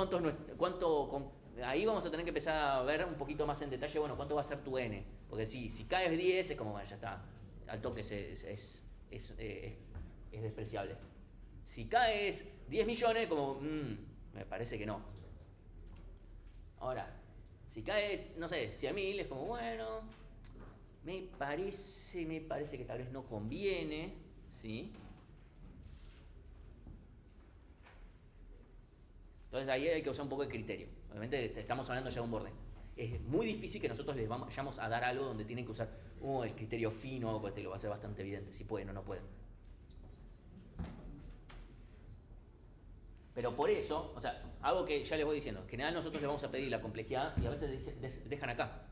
A: ahí vamos a tener que empezar a ver un poquito más en detalle, bueno, cuánto va a ser tu n. Porque si K es 10, es como, bueno, ya está, al toque es despreciable. Si K es 10 millones, como, me parece que no. Ahora, si K es, no sé, 100.000, es como, bueno, me parece que tal vez no conviene, ¿sí? Entonces ahí hay que usar un poco de criterio. Obviamente estamos hablando ya de un borde. es muy difícil que nosotros les vayamos a dar algo donde tienen que usar el criterio fino, porque lo va a ser bastante evidente, si pueden o no pueden. Pero por eso, o sea, algo que ya les voy diciendo, en general nosotros les vamos a pedir la complejidad y a veces dejan acá.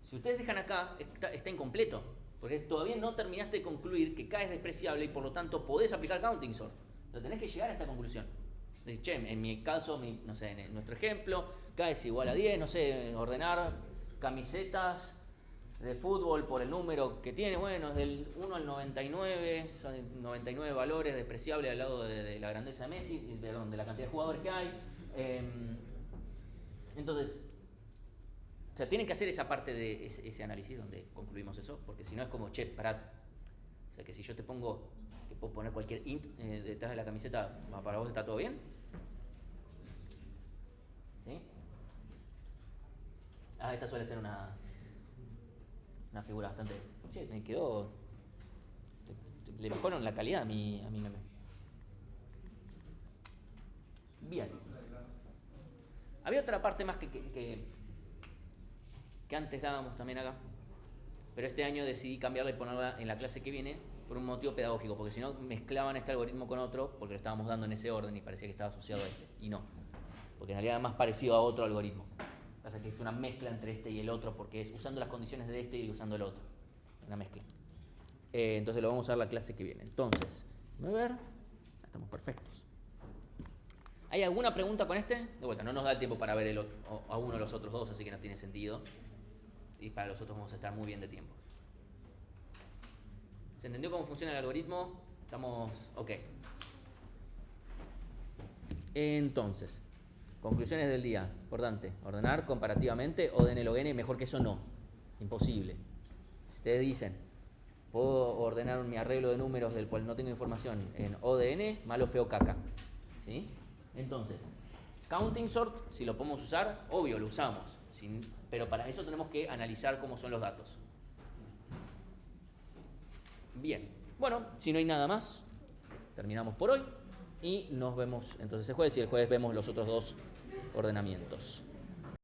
A: Si ustedes dejan acá, está incompleto, porque todavía no terminaste de concluir que K es despreciable y por lo tanto podés aplicar counting sort. Pero tenés que llegar a esta conclusión. Decís, che, en mi caso, no sé, en nuestro ejemplo, K es igual a 10, no sé, ordenar camisetas de fútbol por el número que tiene, bueno, es del 1 al 99, son 99 valores despreciables al lado de la grandeza de Messi, perdón, de la cantidad de jugadores que hay. Entonces, o sea, tienen que hacer esa parte de ese análisis donde concluimos eso, porque si no es como, che, pará. O sea, que si yo te pongo, que puedo poner cualquier int detrás de la camiseta, ¿para vos está todo bien? ¿Sí? Esta suele ser una figura bastante... Che, me quedó... Le mejoraron la calidad a mi meme. Bien. Había otra parte más que antes dábamos también acá, pero este año decidí cambiarla y ponerla en la clase que viene por un motivo pedagógico, porque si no mezclaban este algoritmo con otro, porque lo estábamos dando en ese orden y parecía que estaba asociado a este, y no, porque en realidad era más parecido a otro algoritmo. Pasa que es una mezcla entre este y el otro, porque es usando las condiciones de este y usando el otro, una mezcla. Entonces lo vamos a ver la clase que viene. Entonces, a ver, estamos perfectos. ¿Hay alguna pregunta con este? De vuelta, no nos da el tiempo para ver a uno de los otros dos, así que no tiene sentido. Y para los otros vamos a estar muy bien de tiempo. ¿Se entendió cómo funciona el algoritmo? Estamos ok. Entonces, conclusiones del día. Importante. Ordenar comparativamente o de log n, mejor que eso no. Imposible. Ustedes dicen, puedo ordenar mi arreglo de números del cual no tengo información en O de n, malo, feo, caca. ¿Sí? Entonces, counting sort, si lo podemos usar, obvio, lo usamos. Pero para eso tenemos que analizar cómo son los datos. Bien. Bueno, si no hay nada más, terminamos por hoy. Y nos vemos entonces el jueves. Y el jueves vemos los otros dos ordenamientos.